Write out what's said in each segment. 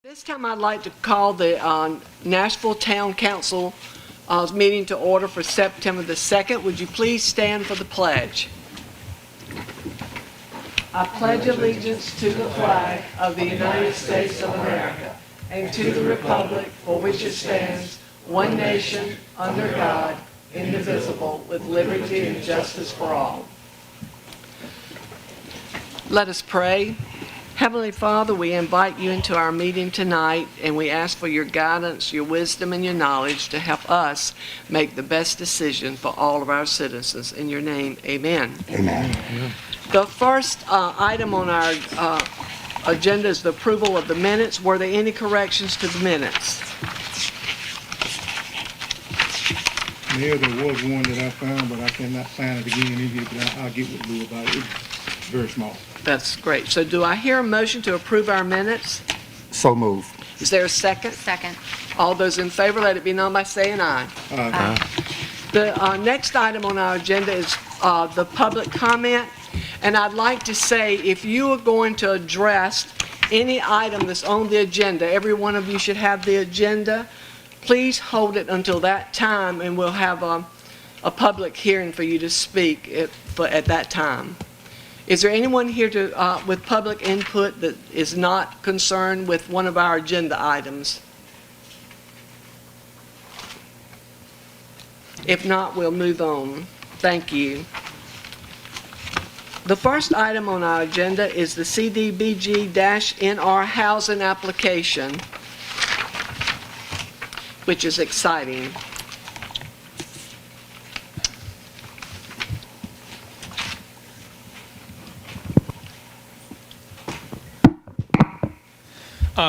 This time I'd like to call the Nashville Town Council meeting to order for September the 2nd. Would you please stand for the pledge? I pledge allegiance to the flag of the United States of America and to the republic for which it stands, one nation, under God, indivisible, with liberty and justice for all. Let us pray. Heavenly Father, we invite you into our meeting tonight, and we ask for your guidance, your wisdom, and your knowledge to help us make the best decision for all of our citizens. In your name, amen. Amen. The first item on our agenda is the approval of the minutes. Were there any corrections to the minutes? Mayor, there was one that I found, but I cannot find it again either, but I'll get with Lou about it. It's very small. That's great. So do I hear a motion to approve our minutes? So move. Is there a second? Second. All those in favor, let it be known by saying aye. The next item on our agenda is the public comment. And I'd like to say, if you are going to address any item that's on the agenda, every one of you should have the agenda. Please hold it until that time, and we'll have a public hearing for you to speak at that time. Is there anyone here with public input that is not concerned with one of our agenda items? If not, we'll move on. Thank you. The first item on our agenda is the CDBG-NR housing application, which is exciting.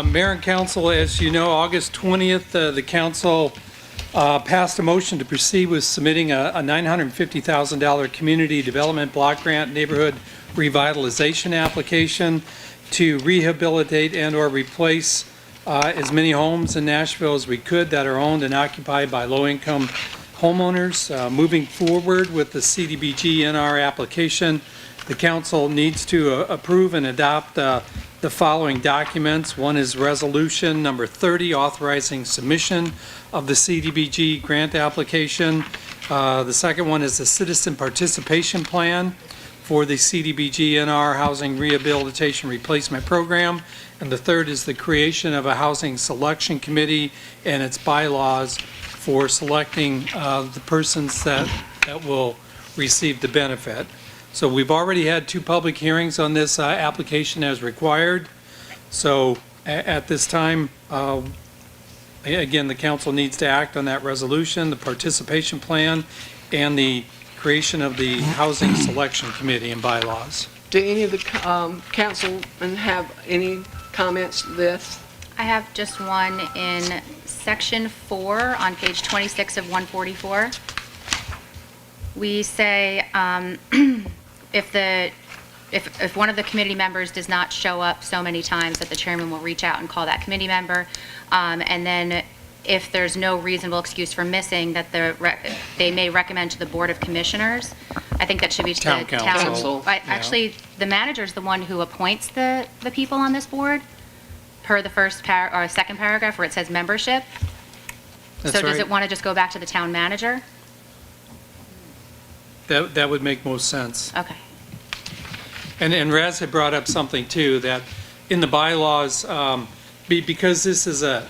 Mayor and Council, as you know, August 20th, the Council passed a motion to proceed with submitting a $950,000 Community Development Block Grant Neighborhood Revitalization application to rehabilitate and or replace as many homes in Nashville as we could that are owned and occupied by low-income homeowners. Moving forward with the CDBG-NR application, the Council needs to approve and adopt the following documents. One is resolution number 30, authorizing submission of the CDBG grant application. The second one is the citizen participation plan for the CDBG-NR Housing Rehabilitation Replacement Program. And the third is the creation of a housing selection committee and its bylaws for selecting the persons that will receive the benefit. So we've already had 2 public hearings on this application as required. So at this time, again, the council needs to act on that resolution, the participation plan, and the creation of the housing selection committee and bylaws. Do any of the councilmen have any comments to this? I have just one in section 4 on page 26 of 144. We say if one of the committee members does not show up so many times that the chairman will reach out and call that committee member, and then if there's no reasonable excuse for missing, that they may recommend to the Board of Commissioners. I think that should be to Town the Council. Actually, the manager is the one who appoints the people on this board, per the second paragraph where it says membership. That's So does right. it want to just go back to the town manager? That would make most sense. Okay. And Raz had brought up something too, that in the bylaws, because this is a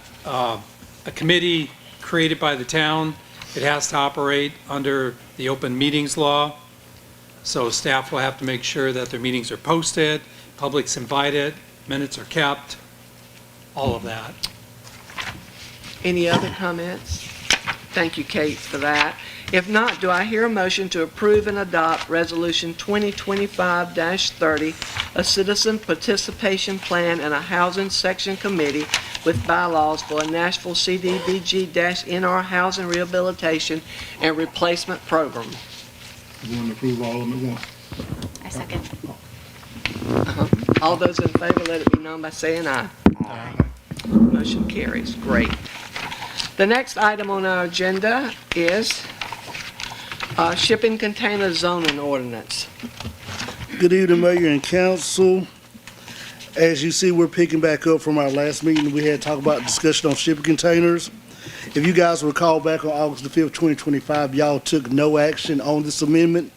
committee created by the town, it has to operate under the open meetings law. So staff will have to make sure that their meetings are posted, public's invited, minutes are kept, all of that. Any other comments? Thank you, Kate, for that. If not, do I hear a motion to approve and adopt Resolution 2025-30, a citizen participation plan and a housing section committee with bylaws for a Nashville CDBG-NR housing rehabilitation and replacement program? You want to approve all of them at once? I second. All those in favor, let it be known by saying aye. Aye. Motion carries. Great. The next item on our agenda is shipping container zoning ordinance. Good evening, Mayor and Council. As you see, we're picking back up from our last meeting. We had talked about discussion on shipping containers. If you guys recall back on August the 5th, 2025, y'all took no action on this amendment.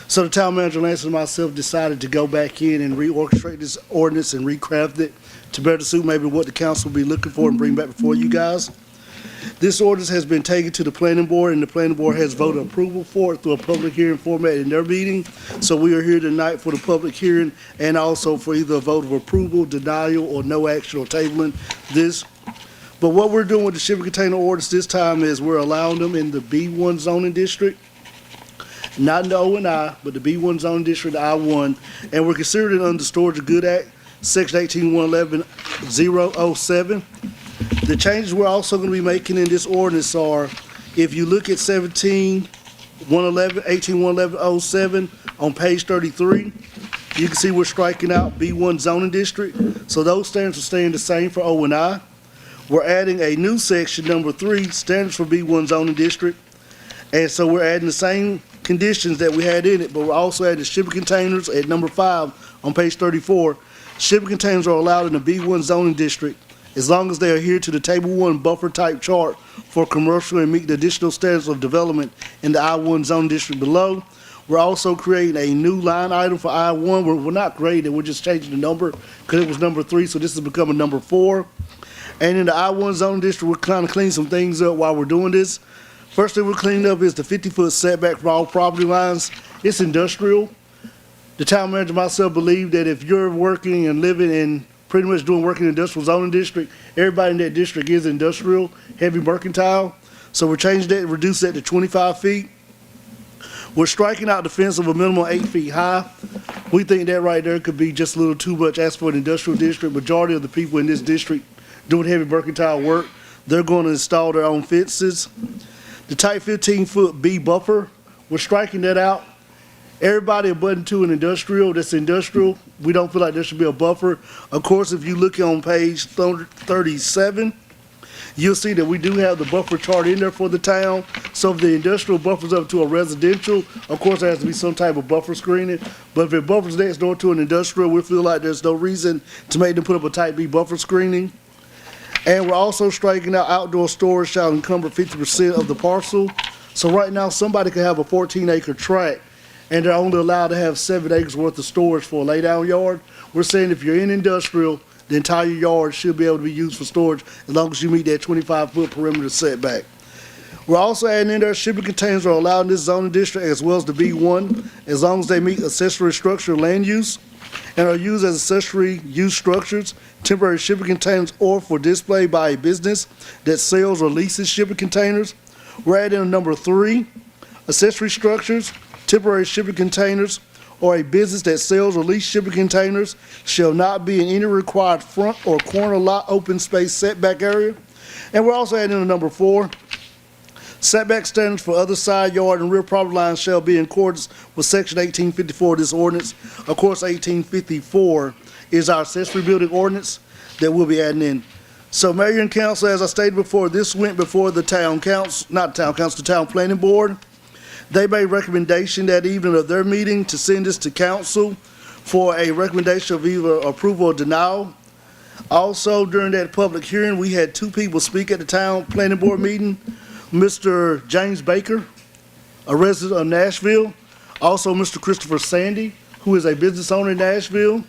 So the town manager, Lance, and myself decided to go back in and reorchestrate this ordinance and recraft it to better suit maybe what the council will be looking for and bring back before you guys. This ordinance has been taken to the planning board, and the planning board has voted approval for it through a public hearing format in their meeting. So we are here tonight for the public hearing and also for either a vote of approval, denial, or no action or tabling this. But what we're doing with the shipping container ordinance this time is we're allowing them in the B1 zoning district, not in the O and I, but the B1 zoning district, I1, and we're considering it under Storage of Good Act, Section 18-111-007. The changes we're also going to be making in this ordinance are, if you look at 18-111-07 on page 33, you can see we're striking out B1 zoning district. So those standards are staying the same for O and I. We're adding a new section, number 3, standards for B1 zoning district. And so we're adding the same conditions that we had in it, but we're also adding shipping containers at number 5 on page 34. Shipping containers are allowed in the B1 zoning district as long as they adhere to the Table 1 buffer type chart for commercial and meet the additional standards of development in the I1 zoning district below. We're also creating a new line item for I1. We're not creating it, we're just changing the number because it was number 3, so this is becoming number 4. And in the I1 zoning district, we're kind of cleaning some things up while we're doing this. First thing we're cleaning up is the 50-foot setback for all property lines. It's industrial. The town manager and myself believe that if you're working and living in pretty much doing work in the industrial zoning district, everybody in that district is industrial, heavy mercantile. So we're changing that, reduce that to 25 feet. We're striking out the fence of a minimum of 8 feet high. We think that right there could be just a little too much asked for an industrial district. Majority of the people in this district doing heavy mercantile work, they're going to install their own fences. The type 15-foot B buffer, we're striking that out. Everybody abutting to an industrial that's industrial, we don't feel like there should be a buffer. Of course, if you look on page 37, you'll see that we do have the buffer chart in there for the town. So if the industrial buffers up to a residential, of course there has to be some type of buffer screening. But if it buffers next door to an industrial, we feel like there's no reason to make them put up a type B buffer screening. And we're also striking out outdoor storage shall encumber 50% of the parcel. So right now, somebody could have a 14-acre tract, and they're only allowed to have 7 acres worth of storage for a laydown yard. We're saying if you're in industrial, the entire yard should be able to be used for storage as long as you meet that 25-foot perimeter setback. We're also adding in there shipping containers are allowed in this zoning district as well as the B1, as long as they meet accessory structure land use and are used as accessory use structures, temporary shipping containers, or for display by a business that sells or leases shipping containers. We're adding number 3, accessory structures, temporary shipping containers, or a business that sells or leases shipping containers shall not be in any required front or corner lot open space setback area. And we're also adding in number 4, setback standards for other side yard and rear property lines shall be in accordance with section 1854 of this ordinance. Of course, 1854 is our accessory building ordinance that we'll be adding in. So Mayor and Council, as I stated before, this went before the town council, not the town council, the town planning board. They made recommendation that evening of their meeting to send this to council for a recommendation of either approval or denial. Also, during that public hearing, we had 2 people speak at the town planning board meeting. Mr. James Baker, a resident of Nashville. Also, Mr. Christopher Sandy, who is a business owner in Nashville.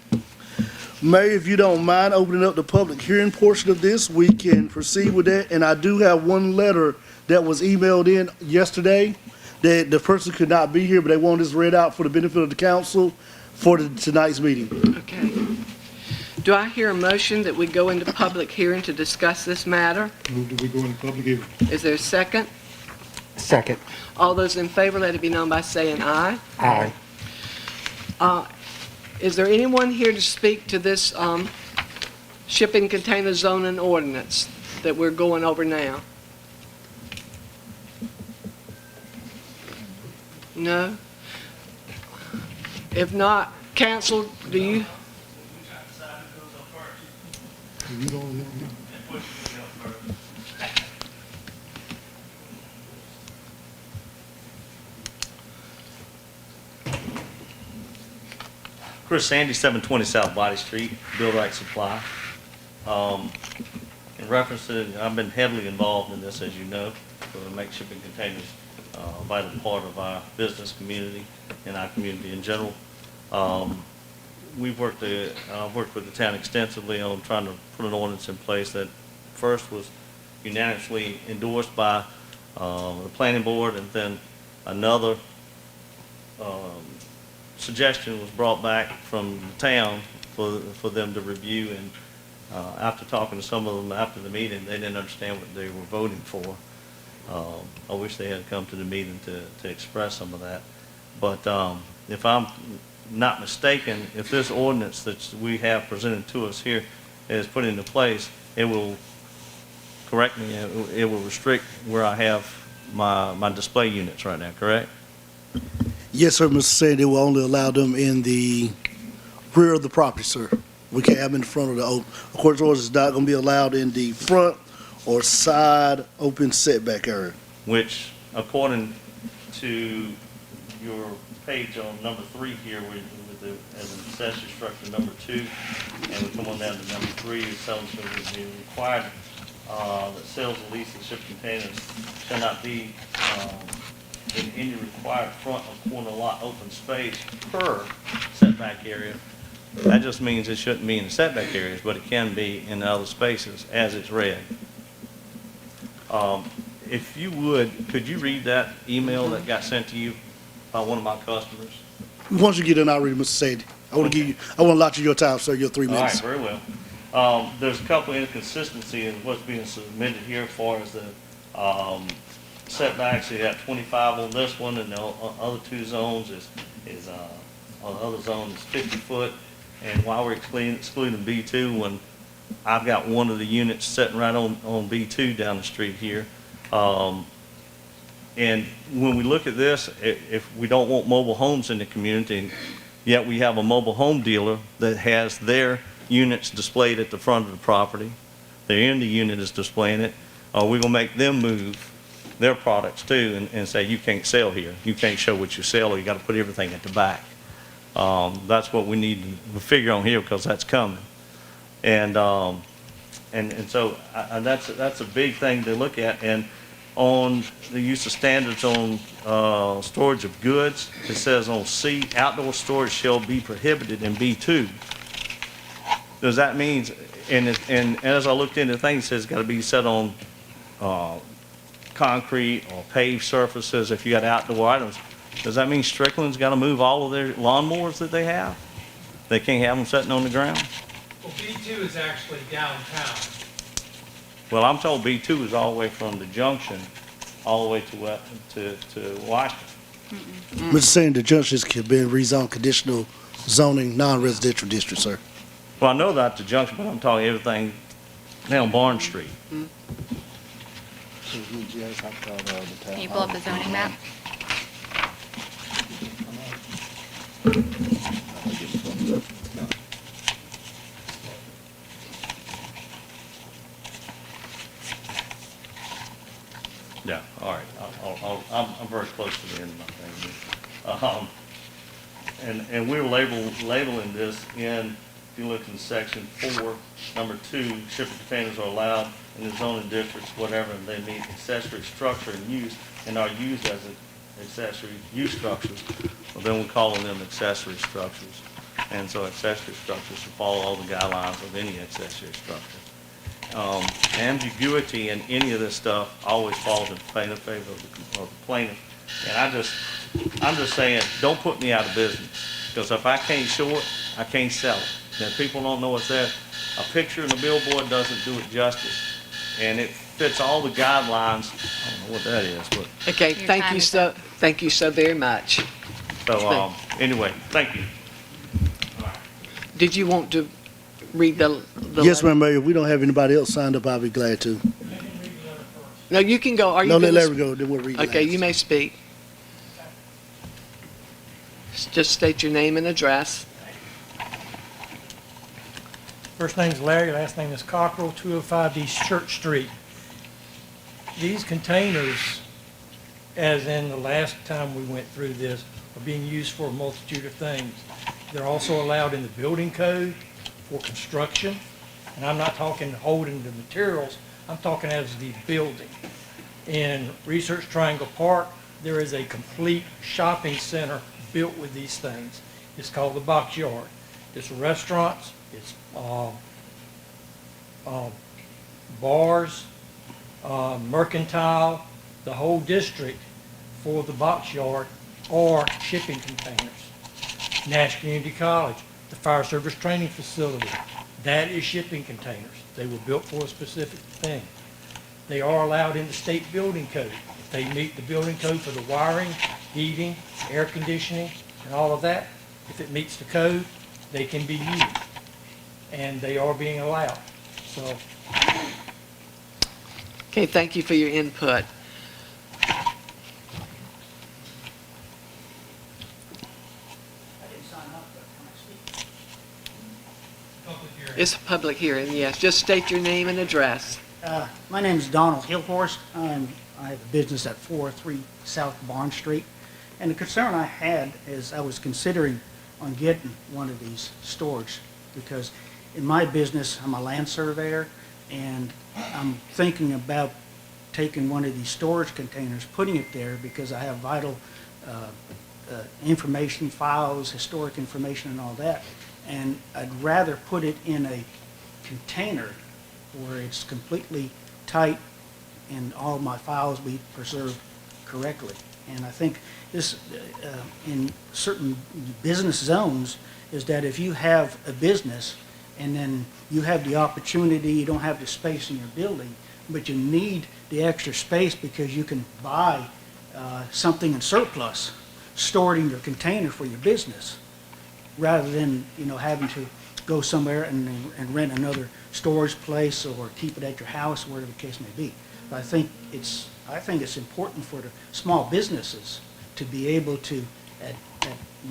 Mayor, if you don't mind opening up the public hearing portion of this, we can proceed with that. And I do have one letter that was emailed in yesterday that the person could not be here, but they want this read out for the benefit of the council for tonight's meeting. Okay. Do I hear a motion that we go into public hearing to discuss this matter? Move that we go into public hearing. Is there a second? Second. All those in favor, let it be known by saying aye. Aye. Is there anyone here to speak to this shipping container zoning ordinance that we're going over now? No? If not, council, do you? You don't know. Chris Sandy, 720 South Body Street, Bill Wright Supply. In reference to, I've been heavily involved in this, as you know, for the make shipping containers, a vital part of our business community and our community in general. I've worked with the town extensively on trying to put an ordinance in place that first was unanimously endorsed by the planning board, and then another suggestion was brought back from the town for them to review, and after talking to some of them after the meeting, they didn't understand what they were voting for. I wish they had come to the meeting to express some of that. But if I'm not mistaken, if this ordinance that we have presented to us here is put into place, it will, correct me, it will restrict where I have my display units right now, correct? Yes, sir, Mr. Sandy, will only allow them in the rear of the property, sir. We can't have them in front of the, of course, orders is not gonna be allowed in the front or side open setback area. Which, according to your page on number 3 here, with the, as an accessory structure number 2, and we come on down to number 3, it tells us that it will be required that sales and lease of shipping containers shall not be in any required front or corner lot open space per setback area. That just means it shouldn't be in the setback areas, but it can be in other spaces as it's read. If you would, could you read that email that got sent to you by one of my customers? Once you get in, I'll read it, Mr. Sandy. I want to allot you your time, sir, your 3 All right, minutes. very well. There's a couple of inconsistencies in what's being submitted here as far as the setbacks. You got 25 on this one, and the other 2 zones on the other zone is 50 foot. And while we're excluding B2, when I've got one of the units sitting right on B2 down the street here. And when we look at this, if we don't want mobile homes in the community, yet we have a mobile home dealer that has their units displayed at the front of the property, their end unit is displaying it, we're going to make them move their products too and say, you can't sell here. You can't show what you sell, or you got to put everything at the back. That's what we need to figure on here, because that's coming. And so that's a big thing to look at. And on the use of standards on storage of goods, it says on C, outdoor storage shall be prohibited in B2. Does that mean, and as I looked into things, it says it's got to be set on concrete or paved surfaces if you got outdoor items. Does that mean Strickland's got to move all of their lawnmowers that they have? They can't have them sitting on the ground? Well, B2 is actually downtown. Well, I'm told B2 is all the way from the junction all the way to Washington. Mr. Sandy, the junctions have been rezoned conditional zoning, non-residential district, sir. Well, I know that the junction, but I'm talking everything down Barn Street. Can you pull up the zoning map? Yeah, all right. I'm very close to the end of my thing. And we're labeling this in, if you look in section 4, number 2, shipping containers are allowed in the zoning districts, whatever, and they meet accessory structure and use, and are used as accessory use structures. Well, then we're calling them accessory structures. And so accessory structures should follow all the guidelines of any accessory structure. Ambiguity in any of this stuff always falls in favor of the plaintiff. And I'm just saying, don't put me out of business, because if I can't show it, I can't sell it. Now, people don't know what's there. A picture in a billboard doesn't do it justice, and it fits all the guidelines. I don't know what that is, but Okay, Your thank time you is so, up. thank you so very much. so anyway, thank you. Did you want to read the Yes, letter? ma'am, Mayor, if we don't have anybody else signed up, I'll be glad to. No, you can go. Are you No, let gonna Larry go, then we'll read the Okay, last. you may speak. Just state your name and address. First name's Larry, last name is Cockrell, 205 East Church Street. These containers, as in the last time we went through this, are being used for a multitude of things. They're also allowed in the building code for construction. And I'm not talking holding the materials, I'm talking as the building. In Research Triangle Park, there is a complete shopping center built with these things. It's called the Box Yard. It's restaurants, it's bars, mercantile, the whole district for the Box Yard are shipping containers. Nash Community College, the fire service training facility, that is shipping containers. They were built for a specific thing. They are allowed in the state building code. They meet the building code for the wiring, heating, air conditioning, and all of that. If it meets the code, they can be used, and they are being allowed. So, Okay, thank you for your input. It's a public hearing, yes. Just state your name and address. My name is Donald Hillhorst. I have a business at 403 South Barn Street. And the concern I had is I was considering on getting one of these storage because in my business, I'm a land surveyor, and I'm thinking about taking one of these storage containers, putting it there because I have vital information, files, historic information and all that. And I'd rather put it in a container where it's completely tight and all my files be preserved correctly. And I think this, in certain business zones, is that if you have a business and then you have the opportunity, you don't have the space in your building, but you need the extra space because you can buy something in surplus, store it in your container for your business, rather than, having to go somewhere and rent another storage place or keep it at your house, whatever the case may be. But I think it's important for the small businesses to be able to, at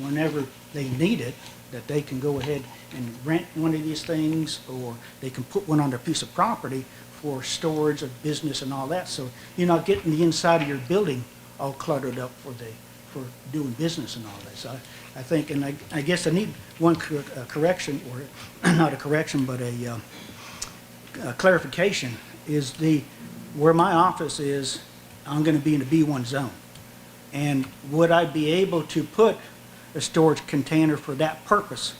whenever they need it, that they can go ahead and rent one of these things, or they can put one on their piece of property for storage of business and all that. So you're not getting the inside of your building all cluttered up for doing business and all that. So I think, and I guess I need one correction, or not a correction, but a clarification, is where my office is, I'm going to be in the B1 zone. And would I be able to put a storage container for that purpose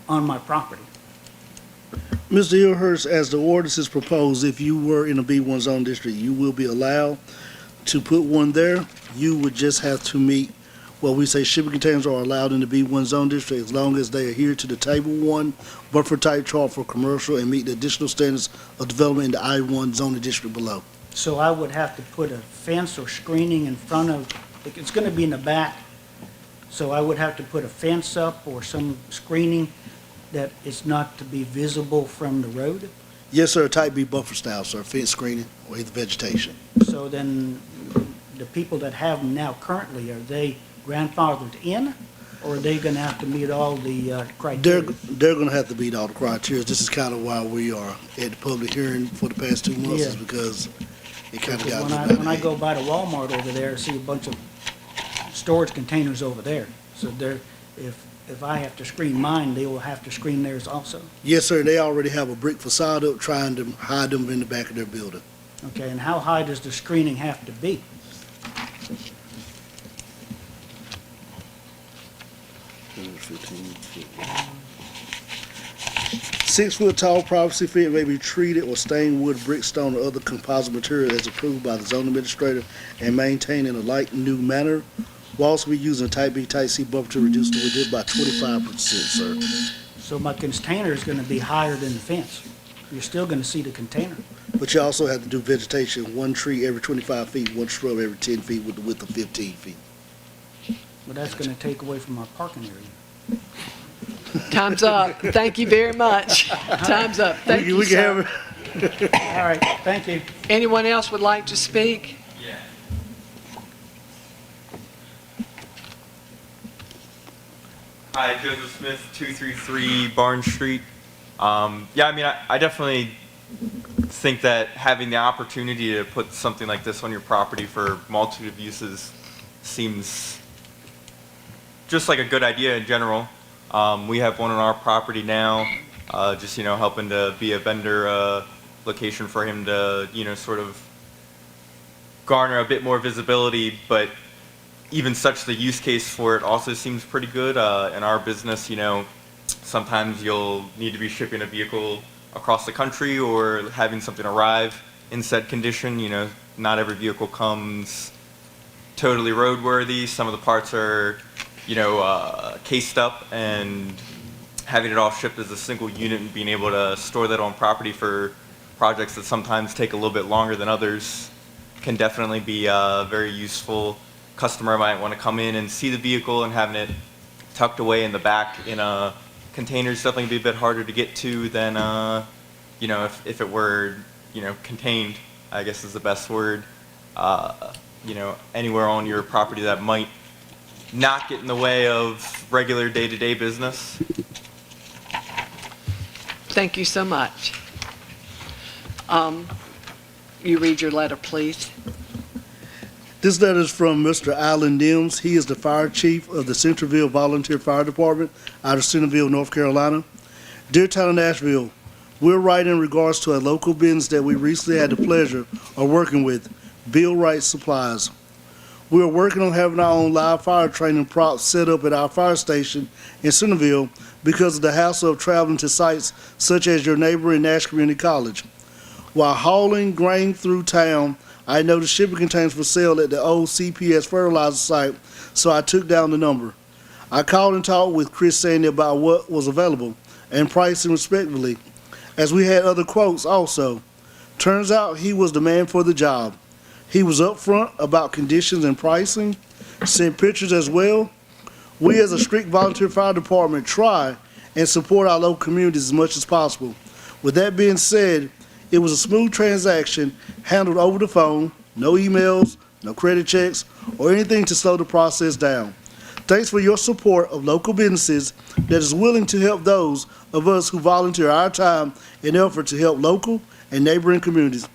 on my property? Mr. Hillhurst, as the ordinance is proposed, if you were in a B1 zone district, you will be allowed to put one there. You would just have to meet what we say shipping containers are allowed in the B1 zone district as long as they adhere to the Table 1 buffer type chart for commercial and meet the additional standards of development in the I-1 zoning district below. So I would have to put a fence or screening in front of, it's going to be in the back, so I would have to put a fence up or some screening that is not to be visible from the road? Yes, sir, type B buffer style, sir, fence screening or either vegetation. So then the people that have them now currently, are they grandfathered in, or are they going to have to meet all the criteria? They're going to have to meet all the criteria. This is kind of why we are at the public hearing for the past 2 months, is because it kind of got When I go by the Walmart over there, I see a bunch of storage containers over there. So if I have to screen mine, they will have to screen theirs also? Yes, sir, they already have a brick facade up trying to hide them in the back of their building. Okay, and how high does the screening have to be? 6 foot tall privacy fence may be treated or stained wood, brick, stone, or other composite material as approved by the zoning administrator and maintained in a light new manner. We'll also be using type B, type C buffer to reduce the width by 25%, sir. So my container is going to be higher than the fence. You're still going to see the container. But you also have to do vegetation, 1 tree every 25 feet, 1 shrub every 10 feet with the width of 15 feet. But that's going to take away from our parking area. Time's up. Thank you very much. Time's up. Thank you, We can sir. have it. All right, thank you. Anyone else would like to speak? Hi, Joseph Smith, 233 Barn Street. I definitely think that having the opportunity to put something like this on your property for multitude of uses seems just like a good idea in general. We have one on our property now, just, helping to be a vendor location for him to, sort of garner a bit more visibility, but even such, the use case for it also seems pretty good. In our business, sometimes you'll need to be shipping a vehicle across the country or having something arrive in said condition. Not every vehicle comes totally roadworthy. Some of the parts are, cased up, and having it all shipped as a single unit and being able to store that on property for projects that sometimes take a little bit longer than others can definitely be very useful. Customer might want to come in and see the vehicle, and having it tucked away in the back in a container is definitely be a bit harder to get to than, if it were, contained, I guess is the best word, anywhere on your property that might not get in the way of regular day-to-day business. Thank you so much. You read your letter, please. This letter is from Mr. Alan Nims. He is the fire chief of the Centralville Volunteer Fire Department out of Centerville, North Carolina. Dear Town of Nashville, we're writing in regards to a local business that we recently had the pleasure of working with, Bill Wright Supplies. We are working on having our own live fire training props set up at our fire station in Centerville because of the hassle of traveling to sites such as your neighboring Nash Community College. While hauling grain through town, I noticed shipping containers for sale at the old CPS fertilizer site, so I took down the number. I called and talked with Chris Sandy about what was available and pricing respectively, as we had other quotes also. Turns out he was the man for the job. He was upfront about conditions and pricing, sent pictures as well. We as a strict volunteer fire department try and support our local communities as much as possible. With that being said, it was a smooth transaction handled over the phone, no emails, no credit checks, or anything to slow the process down. Thanks for your support of local businesses that is willing to help those of us who volunteer our time in effort to help local and neighboring communities.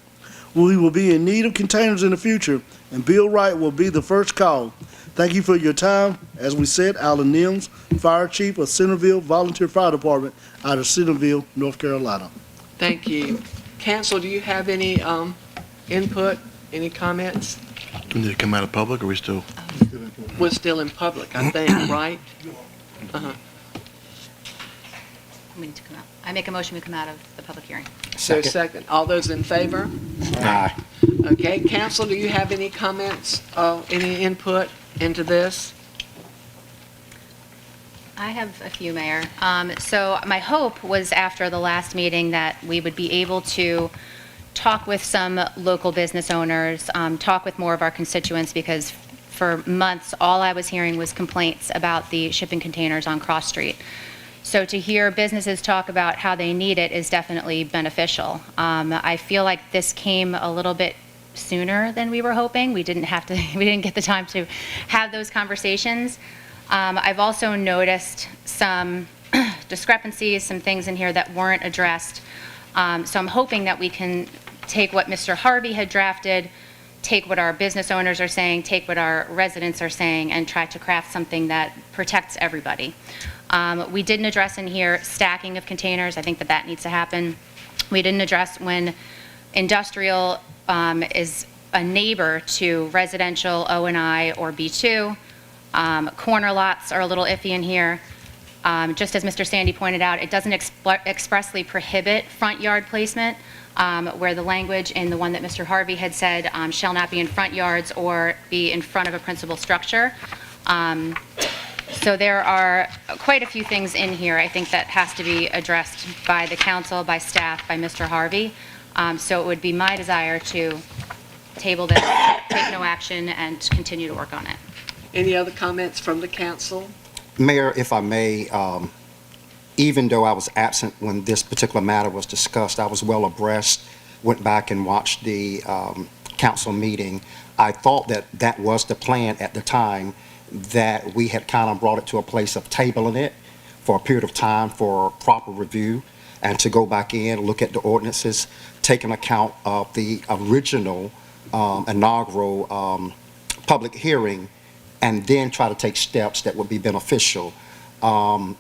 We will be in need of containers in the future, and Bill Wright will be the first call. Thank you for your time. As we said, Alan Nims, Fire Chief of Centerville Volunteer Fire Department out of Centerville, North Carolina. Thank you. Council, do you have any input, any comments? Did it come out of public, or are we still? We're still in public, I think, right? Uh-huh. We need to come out. I make a motion we come out of the public hearing. So second, all those in favor? Aye. Okay, council, do you have any comments, any input into this? I have a few, Mayor. So my hope was after the last meeting that we would be able to talk with some local business owners, talk with more of our constituents, because for months, all I was hearing was complaints about the shipping containers on Cross Street. So to hear businesses talk about how they need it is definitely beneficial. I feel like this came a little bit sooner than we were hoping. We didn't get the time to have those conversations. I've also noticed some discrepancies, some things in here that weren't addressed. So I'm hoping that we can take what Mr. Harvey had drafted, take what our business owners are saying, take what our residents are saying, and try to craft something that protects everybody. We didn't address in here stacking of containers. I think that needs to happen. We didn't address when industrial is a neighbor to residential O&I or B2. Corner lots are a little iffy in here. Just as Mr. Sandy pointed out, it doesn't expressly prohibit front yard placement, where the language in the one that Mr. Harvey had said shall not be in front yards or be in front of a principal structure. So there are quite a few things in here, I think, that has to be addressed by the council, by staff, by Mr. Harvey. So it would be my desire to table this, take no action, and continue to work on it. Any other comments from the council? Mayor, if I may, even though I was absent when this particular matter was discussed, I was well abreast, went back and watched the council meeting. I thought that was the plan at the time, that we had kind of brought it to a place of tabling it for a period of time for proper review, and to go back in, look at the ordinances, take an account of the original inaugural public hearing, and then try to take steps that would be beneficial. I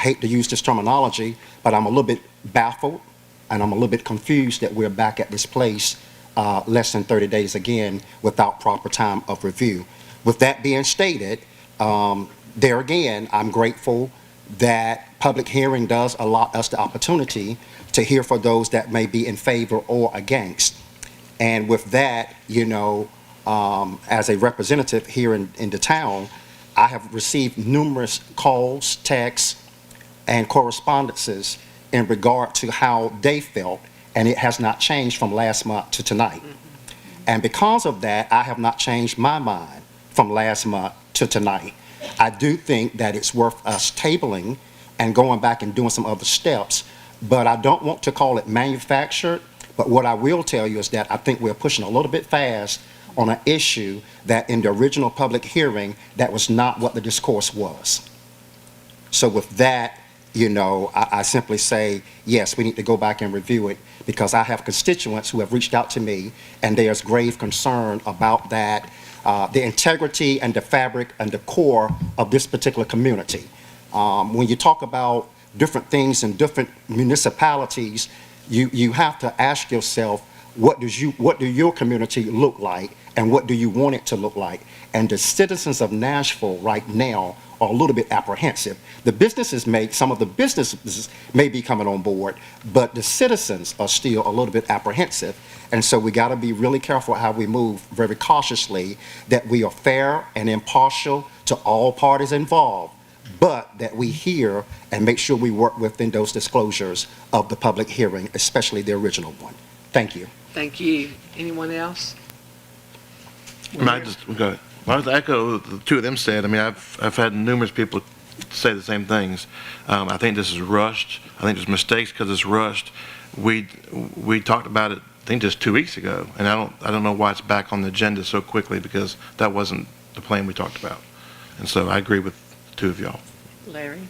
hate to use this terminology, but I'm a little bit baffled and I'm a little bit confused that we're back at this place less than 30 days again without proper time of review. With that being stated, there again, I'm grateful that public hearing does allot us the opportunity to hear for those that may be in favor or against. And with that, you know, as a representative here in the town, I have received numerous calls, texts, and correspondences in regard to how they felt, and it has not changed from last month to tonight. And because of that, I have not changed my mind from last month to tonight. I do think that it's worth us tabling and going back and doing some other steps, but I don't want to call it manufactured. But what I will tell you is that I think we're pushing a little bit fast on an issue that in the original public hearing, that was not what the discourse was. So with that, you know, I simply say, yes, we need to go back and review it, because I have constituents who have reached out to me, and there's grave concern about that, the integrity and the fabric and the core of this particular community. When you talk about different things in different municipalities, you have to ask yourself, what do your community look like, and what do you want it to look like? And the citizens of Nashville right now are a little bit apprehensive. Some of the businesses may be coming on board, but the citizens are still a little bit apprehensive. And so we gotta be really careful how we move, very cautiously, that we are fair and impartial to all parties involved, but that we hear and make sure we work within those disclosures of the public hearing, especially the original one. Thank you. Thank you. Anyone else? I just echo the two of them said. I mean, I've had numerous people say the same things. I think this is rushed. I think there's mistakes because it's rushed. We talked about it, I think, just 2 weeks ago, and I don't know why it's back on the agenda so quickly, because that wasn't the plan we talked about. And so I agree with the two of y'all. Larry?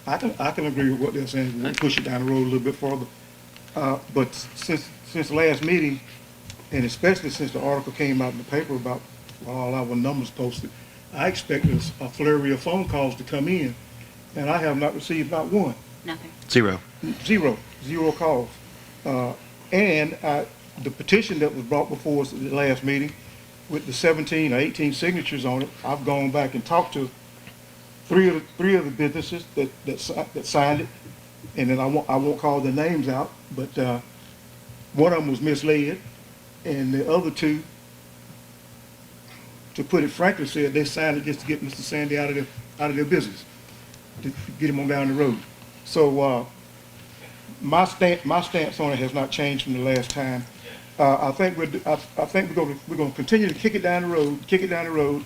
I can agree with what they're saying. We'll push it down the road a little bit further. But since the last meeting, and especially since the article came out in the paper about all our numbers posted, I expected a flurry of phone calls to come in, and I have not received not one. Nothing. Zero Calls. And the petition that was brought before us at the last meeting with the 17 or 18 signatures on it, I've gone back and talked to three of the businesses that signed it, and then I won't call their names out, but one of them was misled, and the other two, to put it frankly, said they signed it just to get Mr. Sandy out of their business, to get him on down the road. So my stance on it has not changed from the last time. I think we're going to continue to kick it down the road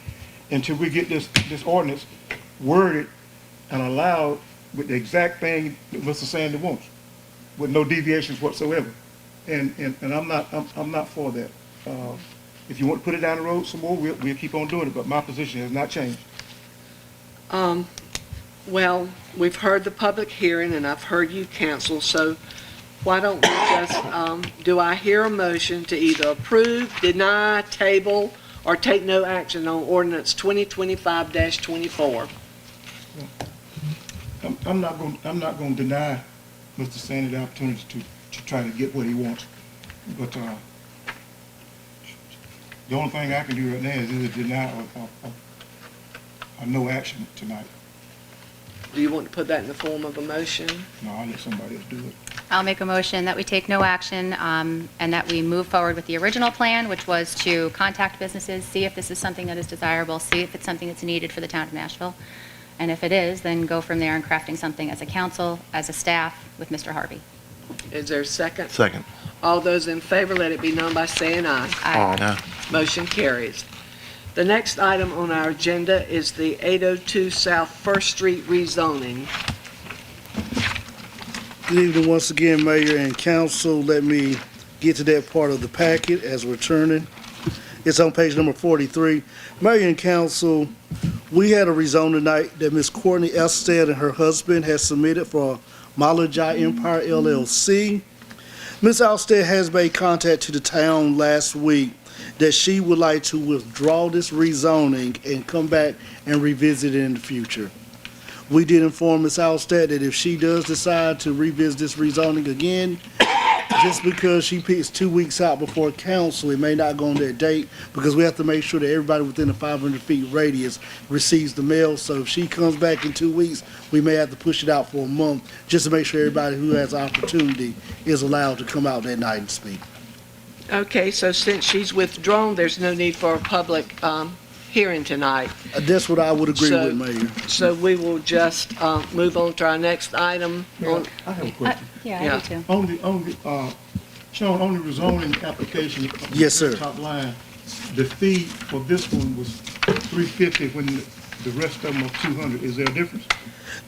until we get this ordinance worded and allowed with the exact thing that Mr. Sandy wants, with no deviations whatsoever. And I'm not for that. If you want to put it down the road some more, we'll keep on doing it, but my position has not changed. Well, we've heard the public hearing, and I've heard you, counsel, so why don't we just, do I hear a motion to either approve, deny, table, or take no action on ordinance 2025-24? I'm not going to deny Mr. Sandy the opportunity to try to get what he wants, but the only thing I can do right now is either deny or no action tonight. Do you want to put that in the form of a motion? No, I'll let somebody else do it. I'll make a motion that we take no action, and that we move forward with the original plan, which was to contact businesses, see if this is something that is desirable, see if it's something that's needed for the town of Nashville. And if it is, then go from there in crafting something as a council, as a staff, with Mr. Harvey. Is there a second? Second. All those in favor, let it be known by saying aye. Aye. Motion carries. The next item on our agenda is the 802 South First Street rezoning. Good evening once again, Mayor and Council. Let me get to that part of the packet as we're turning. It's on page number 43. Mayor and Council, we had a rezoning night that Ms. Courtney Elstead and her husband had submitted for Malajai Empire LLC. Ms. Elstead has made contact to the town last week that she would like to withdraw this rezoning and come back and revisit it in the future. We did inform Ms. Alstad that if she does decide to revisit this rezoning again, just because she picks 2 weeks out before council, it may not go on that date, because we have to make sure that everybody within a 500 feet radius receives the mail. So if she comes back in 2 weeks, we may have to push it out for a month, just to make sure everybody who has opportunity is allowed to come out that night and speak. Okay, so since she's withdrawn, there's no need for a public hearing tonight. That's what I would agree So- with, Mayor. So we will just move on to our next item. Mayor, I have a question. Yeah, I do too. Sean, on the rezoning application. Yes, sir. Top line, the fee for this one was $350 when the rest of them are $200. Is there a difference?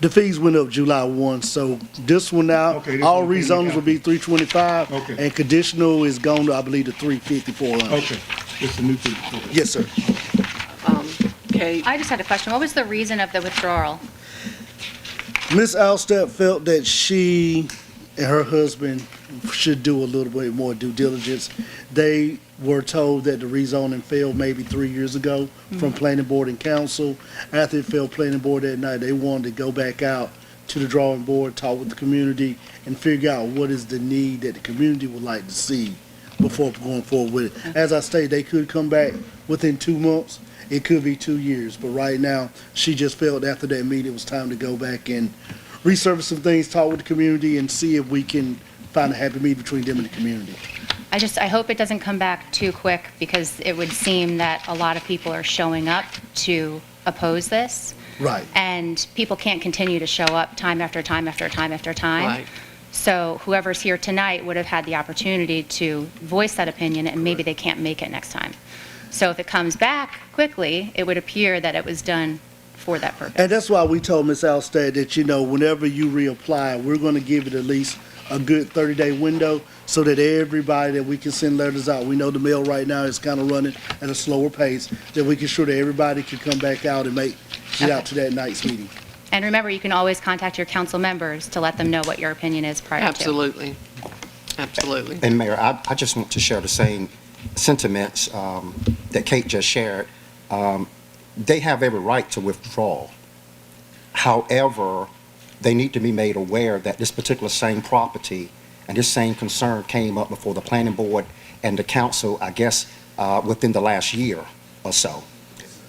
The fees went up July 1, so this one now, Okay, this all one came rezonings out. will be $325. Okay. And conditional is going to, I believe, to $350, $400. Okay, it's a new fee. Okay. Yes, sir. Kate, I just had a question. What was the reason of the withdrawal? Ms. Alstad felt that she and her husband should do a little bit more due diligence. They were told that the rezoning failed maybe 3 years ago from planning board and council. After it failed planning board that night, they wanted to go back out to the drawing board, talk with the community, and figure out what is the need that the community would like to see before going forward with it. As I stated, they could come back within 2 months. It could be 2 years, but right now, she just felt after that meeting, it was time to go back and resurface some things, talk with the community, and see if we can find a happy medium between them and the community. I hope it doesn't come back too quick, because it would seem that a lot of people are showing up to oppose this. Right. And people can't continue to show up time after time after time after time. Right. So whoever's here tonight would have had the opportunity to voice that opinion, and maybe they can't make it next time. So if it comes back quickly, it would appear that it was done for that purpose. And that's why we told Ms. Alstad that, whenever you reapply, we're going to give it at least a good 30-day window so that everybody that we can send letters out. We know the mail right now is kind of running at a slower pace, that we can sure that everybody can come back out and get out to that night's meeting. And remember, you can always contact your council members to let them know what your opinion is prior to. absolutely. Absolutely. And Mayor, I just want to share the same sentiments that Kate just shared. They have every right to withdraw. However, they need to be made aware that this particular same property and this same concern came up before the planning board and the council, I guess, within the last year or so.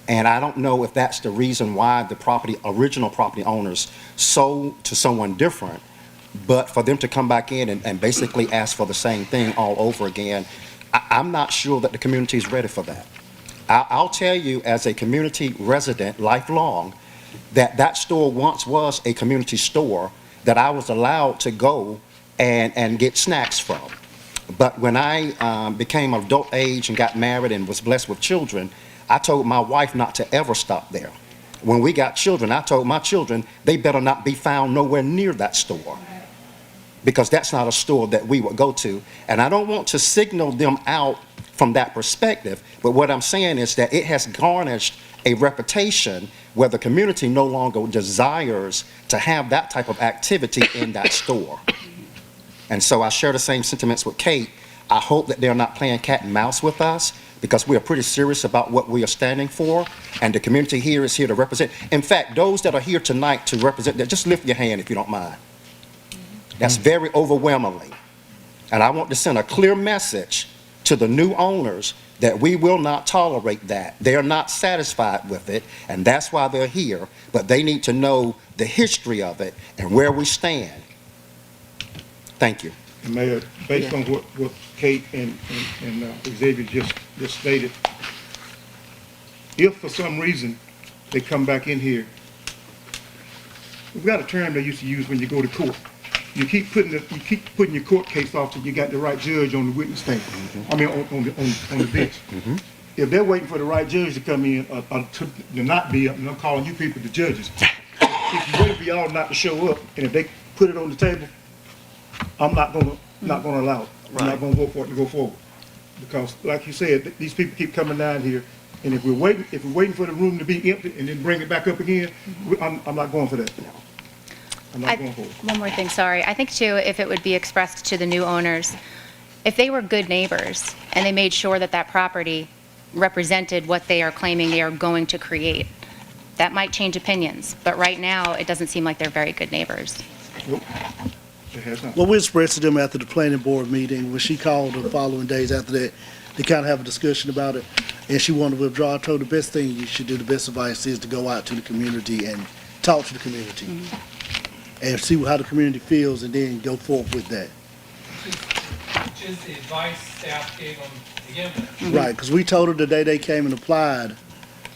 And I don't know if that's the reason why the original property owners sold to someone different, but for them to come back in and basically ask for the same thing all over again, I'm not sure that the community is ready for that. I'll tell you, as a community resident, lifelong, that store once was a community store that I was allowed to go and get snacks from. But when I became of adult age and got married and was blessed with children, I told my wife not to ever stop there. When we got children, I told my children they better not be found nowhere near that store, because that's not a store that we would go to. And I don't want to signal them out from that perspective, but what I'm saying is that it has garnished a reputation where the community no longer desires to have that type of activity in that store. And so I share the same sentiments with Kate. I hope that they're not playing cat and mouse with us, because we are pretty serious about what we are standing for, and the community here is here to represent. In fact, those that are here tonight to represent, just lift your hand if you don't mind. That's very overwhelmingly. And I want to send a clear message to the new owners that we will not tolerate that. They are not satisfied with it, and that's why they're here, but they need to know the history of it and where we stand. Thank you. And Mayor, based on what Kate and Xavier just stated, if for some reason they come back in here, we've got a term they used to use when you go to court. You keep putting your court case off till you got the right judge on the witness stand. I mean, on the bench. If they're waiting for the right judge to come in, to not be up, and I'm calling you people the judges. If you wait for y'all not to show up, and if they put it on the table, I'm not gonna allow it. I'm not gonna vote for it to go forward. Because, like you said, these people keep coming down here, and if we're waiting for the room to be empty and then bring it back up again, I'm not going for that. I'm not going for it. One more thing, sorry. I think too, if it would be expressed to the new owners, if they were good neighbors and they made sure that that property represented what they are claiming they are going to create, that might change opinions. But right now, it doesn't seem like they're very good neighbors. It has not. Well, we expressed to them after the planning board meeting, when she called the following days after that, to kind of have a discussion about it, and she wanted to withdraw. I told her the best thing you should do, the best advice is to go out to the community and talk to the community. And see how the community feels, and then go forth with that. Which is the advice staff gave them to begin with. Right, because we told her the day they came and applied,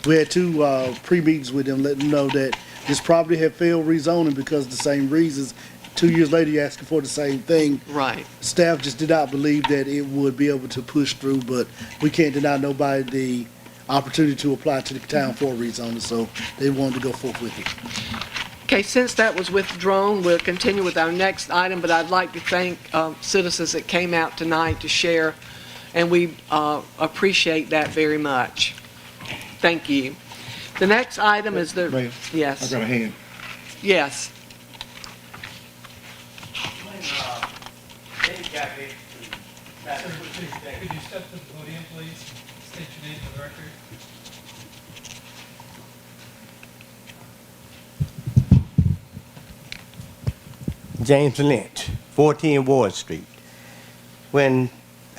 we had two pre-meetings with them, letting them know that this property had failed rezoning because of the same reasons. 2 years later, you're asking for the same thing. Right. Staff just did not believe that it would be able to push through, but we can't deny nobody the opportunity to apply to the town for rezoning, so they wanted to go forth with it. Okay, since that was withdrawn, we'll continue with our next item, but I'd like to thank citizens that came out tonight to share, and we appreciate that very much. Thank you. The next item is the... Mayor, Yes. I got a hand. Yes. Could you step to the podium, please? State your name for the record. James Lynch, 14 Ward Street. When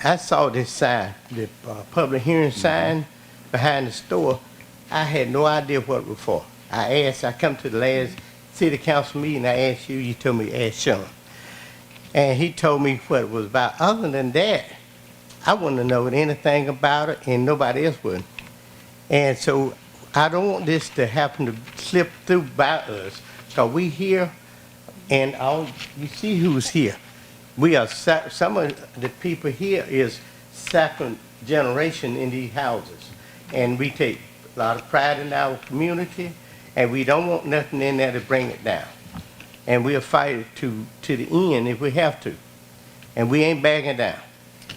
I saw this sign, the public hearing sign behind the store, I had no idea what it was for. I come to the last city council meeting, I asked you told me to ask Sean. And he told me what it was about. Other than that, I wouldn't have known anything about it, and nobody else would. And so I don't want this to happen to slip through by us, because we here, and you see who's here. We are, some of the people here is second generation in these houses. And we take a lot of pride in our community, and we don't want nothing in there to bring it down. And we'll fight it to the end if we have to. And we ain't backing down.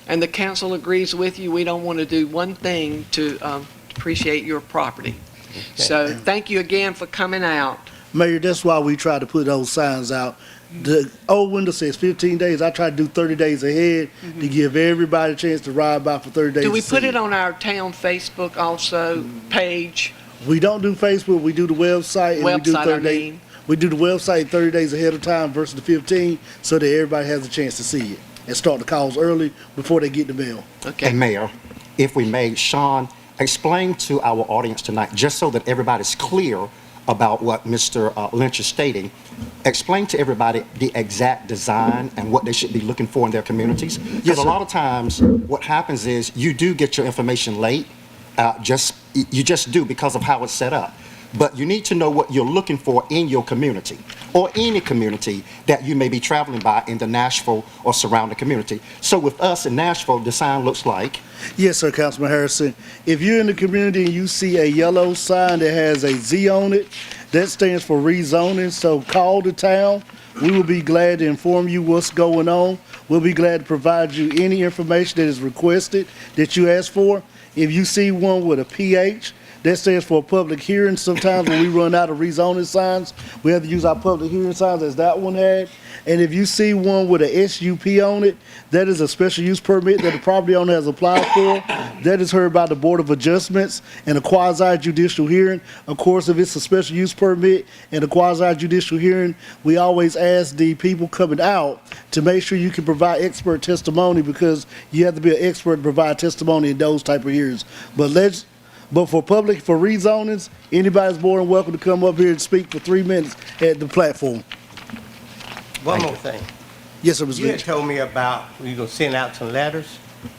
And the council agrees with you. We don't want to do one thing to appreciate your property. So thank you again for coming out. Mayor, that's why we try to put those signs out. The old window says 15 days. I try to do 30 days ahead to give everybody a chance to ride by for 30 days. Do we to put see it on our town Facebook also page? We don't do Facebook. We do the website. And we do Website, 30 I days. mean. We do the website 30 days ahead of time versus the 15, so that everybody has a chance to see it and start the calls early before they get the mail. Okay. And Mayor, if we may, Sean, explain to our audience tonight, just so that everybody's clear about what Mr. Lynch is stating, explain to everybody the exact design and what they should be looking for in their communities. Because a lot of times, what happens is you do get your information late, you just do because of how it's set up. But you need to know what you're looking for in your community, or any community that you may be traveling by in the Nashville or surrounding community. So with us in Nashville, the sign looks like... Yes, sir, Councilman Harrison. If you're in the community and you see a yellow sign that has a Z on it, that stands for rezoning. So call the town. We will be glad to inform you what's going on. We'll be glad to provide you any information that is requested that you ask for. If you see one with a PH, that stands for public hearing. Sometimes when we run out of rezoning signs, we have to use our public hearing signs as that one had. And if you see one with a SUP on it, that is a special use permit that the property owner has applied for. That is heard by the Board of Adjustments and a quasi-judicial hearing. Of course, if it's a special use permit and a quasi-judicial hearing, we always ask the people coming out to make sure you can provide expert testimony, because you have to be an expert to provide testimony in those type of hearings. But for rezonings, anybody's more than welcome to come up here and speak for 3 minutes at the platform. One more thing. Yes, sir, Mr. You had Lynch. told me about we gonna send out some letters.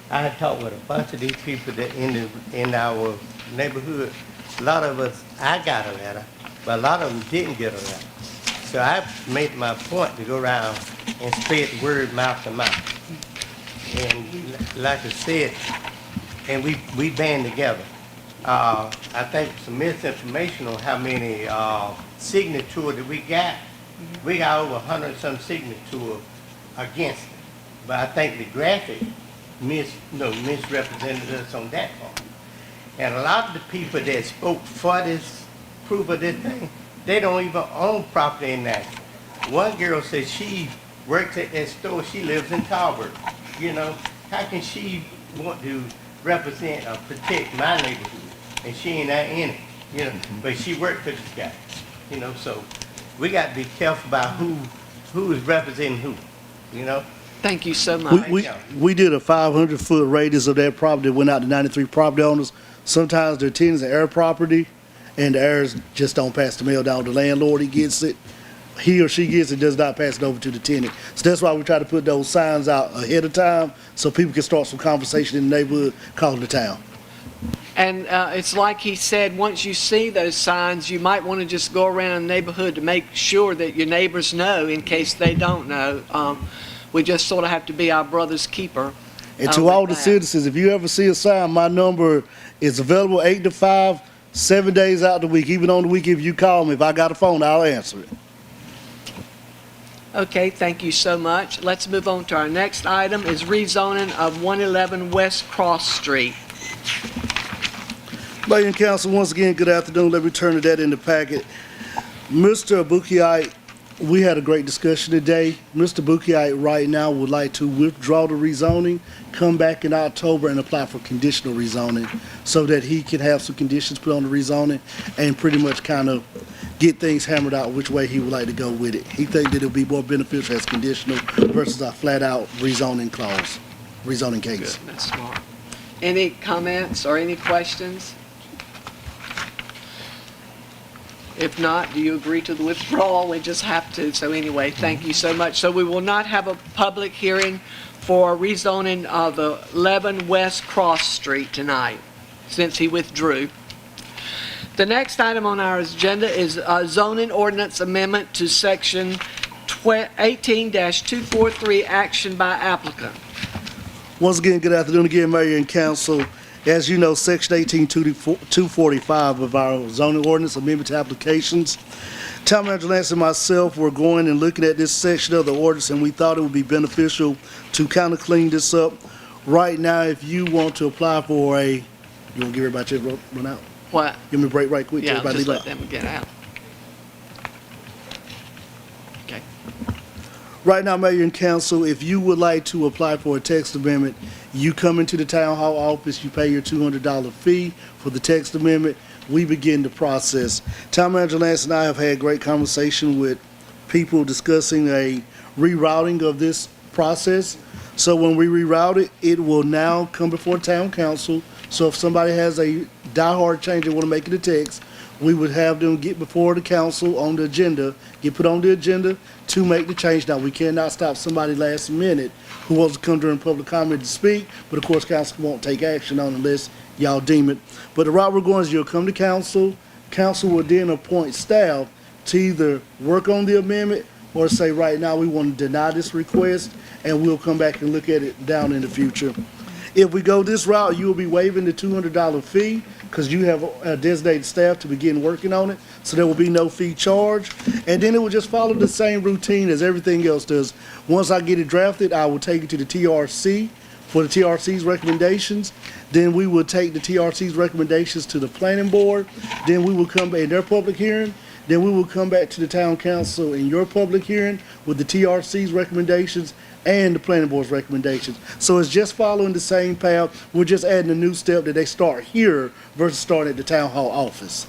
I had talked with a bunch of these people that in our neighborhood. A lot of us, I got a letter, but a lot of them didn't get a letter. So I made my point to go around and spread the word mouth to mouth. And like I said, and we band together. I think some misinformation on how many signatures that we got. We got over 100 and some signatures against it. But I think the graphic misrepresented us on that part. And a lot of the people that spoke for this proof of this thing, they don't even own property in Nashville. One girl said she works at that store, she lives in Talbot, how can she want to represent or protect my neighborhood and she ain't that in it, you know? But she worked for this guy, you know, so we got to be careful about who is representing who, you know? Thank you so much. We did a 500-foot radius of that property that went out to 93 property owners. Sometimes their tenants are air property, and the heirs just don't pass the mail down to the landlord. He gets it. He or she gets it, does not pass it over to the tenant. So that's why we try to put those signs out ahead of time so people can start some conversation in the neighborhood, calling the town. And it's like he said, once you see those signs, you might want to just go around the neighborhood to make sure that your neighbors know in case they don't know. We just sort of have to be our brother's keeper. And to all the citizens, if you ever see a sign, my number is available 8 to 5, 7 days out the week. Even on the week, if you call me, if I got a phone, I'll answer it. Okay, thank you so much. Let's move on to our next item is rezoning of 111 West Cross Street. Mayor and council, once again, good afternoon. Let me turn to that in the packet. Mr. Bukiite, we had a great discussion today. Mr. Bukiite right now would like to withdraw the rezoning, come back in October and apply for conditional rezoning so that he can have some conditions put on the rezoning and pretty much kind of get things hammered out which way he would like to go with it. He thinks that it'll be more beneficial as conditional versus a flat-out rezoning clause, rezoning case. Good, that's smart. Any comments or any questions? If not, do you agree to the withdrawal? We just have to. So anyway, thank you so much. So we will not have a public hearing for rezoning of 11 West Cross Street tonight, since he withdrew. The next item on our agenda is a zoning ordinance amendment to section 18-243, action by applicant. Once again, good afternoon again, Mayor and Council. As you know, Section 18-245 of our zoning ordinance amendment to applications. Town Manager Lance and myself were going and looking at this section of the ordinance, and we thought it would be beneficial to kind of clean this up. Right now, if you want to apply for you want to give everybody a chance to run out? What? Give me a break right quick. Yeah, Everybody just leave let out. them get out. Okay. Right now, Mayor and Council, if you would like to apply for a text amendment, you come into the Town Hall office, you pay your $200 fee for the text amendment, we begin the process. Town Manager Lance and I have had great conversation with people discussing a rerouting of this process. So when we reroute it, it will now come before Town Council. So if somebody has a diehard change they want to make it a text, we would have them get before the council on the agenda, get put on the agenda to make the change. Now, we cannot stop somebody last minute who wants to come during public comment to speak, but of course, council won't take action on unless y'all deem it. But the route we're going is you'll come to council, council will then appoint staff to either work on the amendment or say, right now, we want to deny this request, and we'll come back and look at it down in the future. If we go this route, you will be waiving the $200 fee because you have a designated staff to begin working on it, so there will be no fee charged. And then it will just follow the same routine as everything else does. Once I get it drafted, I will take it to the TRC for the TRC's recommendations. Then we will take the TRC's recommendations to the planning board. Then we will come back in their public hearing. Then we will come back to the town council in your public hearing with the TRC's recommendations and the planning board's recommendations. So it's just following the same path. We're just adding a new step that they start here versus starting at the town hall office.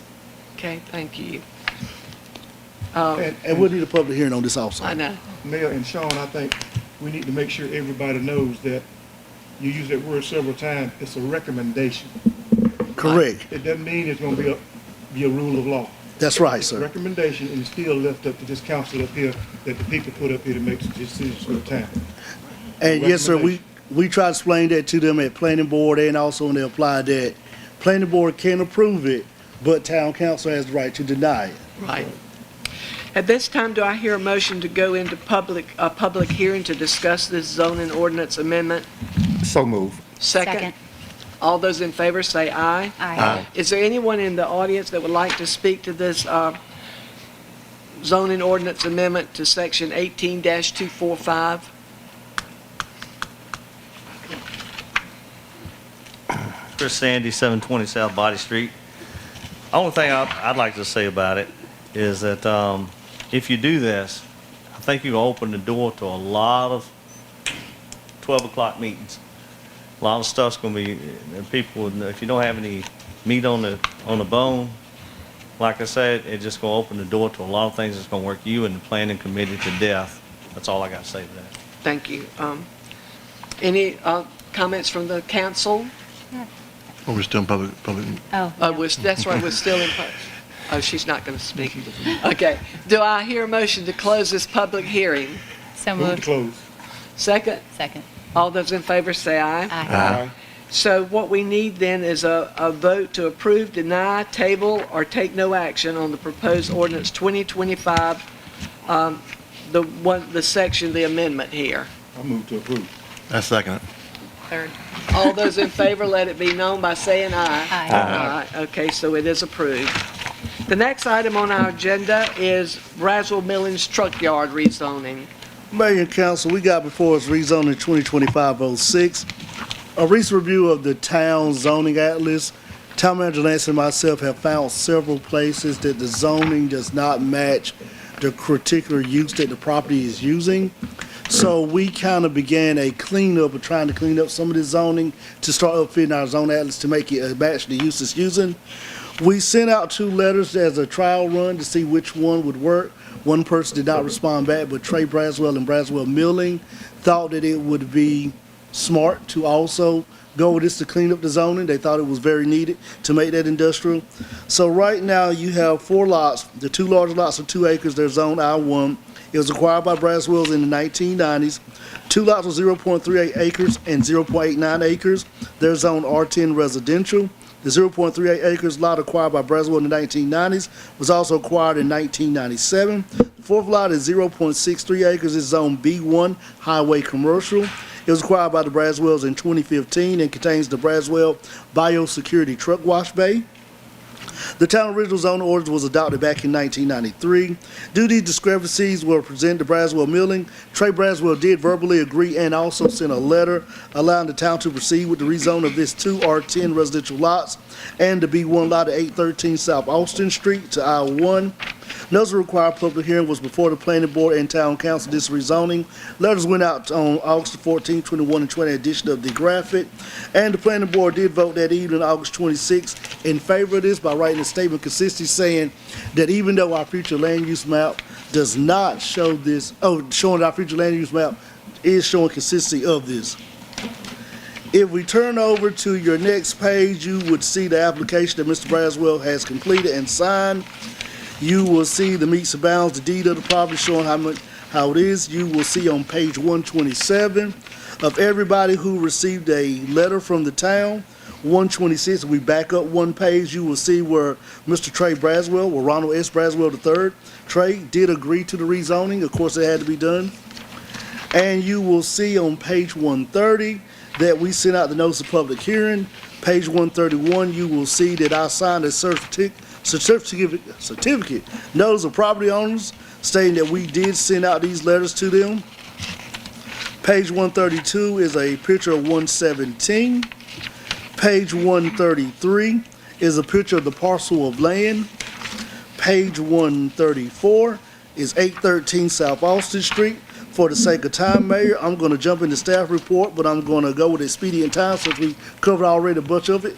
Okay, thank you. And we'll need a public hearing on this also. I know. Mayor and Sean, I think we need to make sure everybody knows that you use that word several times. It's a recommendation. Correct. It doesn't mean it's going to be a rule of law. That's right, It's a sir. recommendation, and it's still left up to this council up here that the people put up here to make decisions for the town. And yes, sir, we try to explain that to them at planning board and also when they apply that planning board can approve it, but town council has the right to deny it. Right. At this time, do I hear a motion to go into public hearing to discuss this zoning ordinance amendment? So move. Second. All those in favor say aye. Aye. Is there anyone in the audience that would like to speak to this zoning ordinance amendment to section 18-245? Chris Sandy, 720 South Body Street. Only thing I'd like to say about it is that if you do this, I think you open the door to a lot of 12 o'clock meetings. A lot of stuff's gonna be, people, if you don't have any meat on the bone, like I said, it's just gonna open the door to a lot of things that's gonna work you and the planning committee to death. That's all I gotta say to that. Thank you. Any comments from the council? Well, we're still in public, Oh, That's right, we're still in, oh, she's not going to speak. Okay. Do I hear a motion to close this public hearing? so Move to moved. close. Second? Second. All those in favor say aye. Aye. So what we need then is a vote to approve, deny, table, or take no action on the proposed ordinance 2025, the section, the amendment here. I move to approve. I second it. Third. All those in favor, let it be known by saying aye. Aye. Aye. Okay, so it is approved. The next item on our agenda is Braswell Millings Truck Yard rezoning. Mayor and council, we got before us rezoning 2025-06. A recent review of the town zoning atlas. Town Manager Lance and myself have found several places that the zoning does not match the particular use that the property is using. So we kind of began a cleanup of trying to clean up some of the zoning to start upfitting our zone atlas to make it match the use it's using. We sent out 2 letters as a trial run to see which one would work. One person did not respond back, but Trey Braswell and Braswell Milling thought that it would be smart to also go with this to clean up the zoning. They thought it was very needed to make that industrial. So right now you have 4 lots. The 2 larger lots are 2 acres. They're zone I1. It was acquired by Braswell's in the 1990s. 2 lots were 0.38 acres and 0.89 acres. They're zone R10 residential. The 0.38 acres lot acquired by Braswell in the 1990s was also acquired in 1997. The 4th lot is 0.63 acres. It's zone B1 highway commercial. It was acquired by the Braswells in 2015 and contains the Braswell Biosecurity Truck Wash Bay. The town original zone ordinance was adopted back in 1993. Due to these discrepancies were presented to Braswell Milling. Trey Braswell did verbally agree and also sent a letter allowing the town to proceed with the rezone of this 2 R10 residential lots and the B1 lot at 813 South Austin Street to I1. Notice of required public hearing was before the planning board and town council this rezoning. Letters went out on August 14, 21, and 20 edition of the graphic. And the planning board did vote that evening, August 26, in favor of this by writing a statement consistently saying that even though our future land use map does not show this, showing that our future land use map is showing consistency of this. If we turn over to your next page, you would see the application that Mr. Braswell has completed and signed. You will see the meets and bounds, the deed of the property showing how it is. You will see on page 127 of everybody who received a letter from the town. 126, we back up 1 page, you will see where Mr. Trey Braswell, or Ronald S. Braswell III, Trey did agree to the rezoning. Of course, it had to be done. And you will see on page 130 that we sent out the notice of public hearing. Page 131, you will see that I signed a certificate notice of property owners stating that we did send out these letters to them. Page 132 is a picture of 117. Page 133 is a picture of the parcel of land. Page 134 is 813 South Austin Street. For the sake of time, Mayor, I'm going to jump into staff report, but I'm going to go with expedient time since we covered already a bunch of it.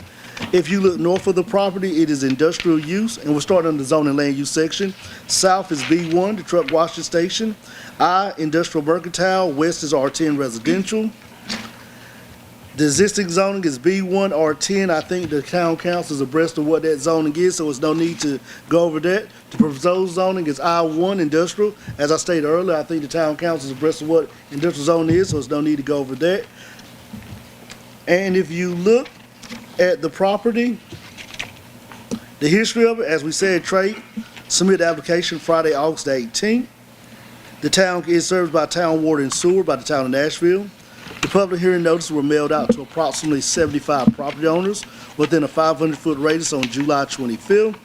If you look north of the property, it is industrial use, and we're starting on the zoning land use section. South is B1, the truck washing station. I, industrial mercantile. West is R10 residential. The existing zoning is B1, R10. I think the town council is abreast of what that zoning is, so there's no need to go over that. The proposed zoning is I1, industrial. As I stated earlier, I think the town council is abreast of what industrial zoning is, so there's no need to go over that. And if you look at the property, the history of it, as we said, Trey submitted the application Friday, August 18th. The town is served by town water and sewer by the town of Nashville. The public hearing notices were mailed out to approximately 75 property owners within a 500-foot radius on July 25th.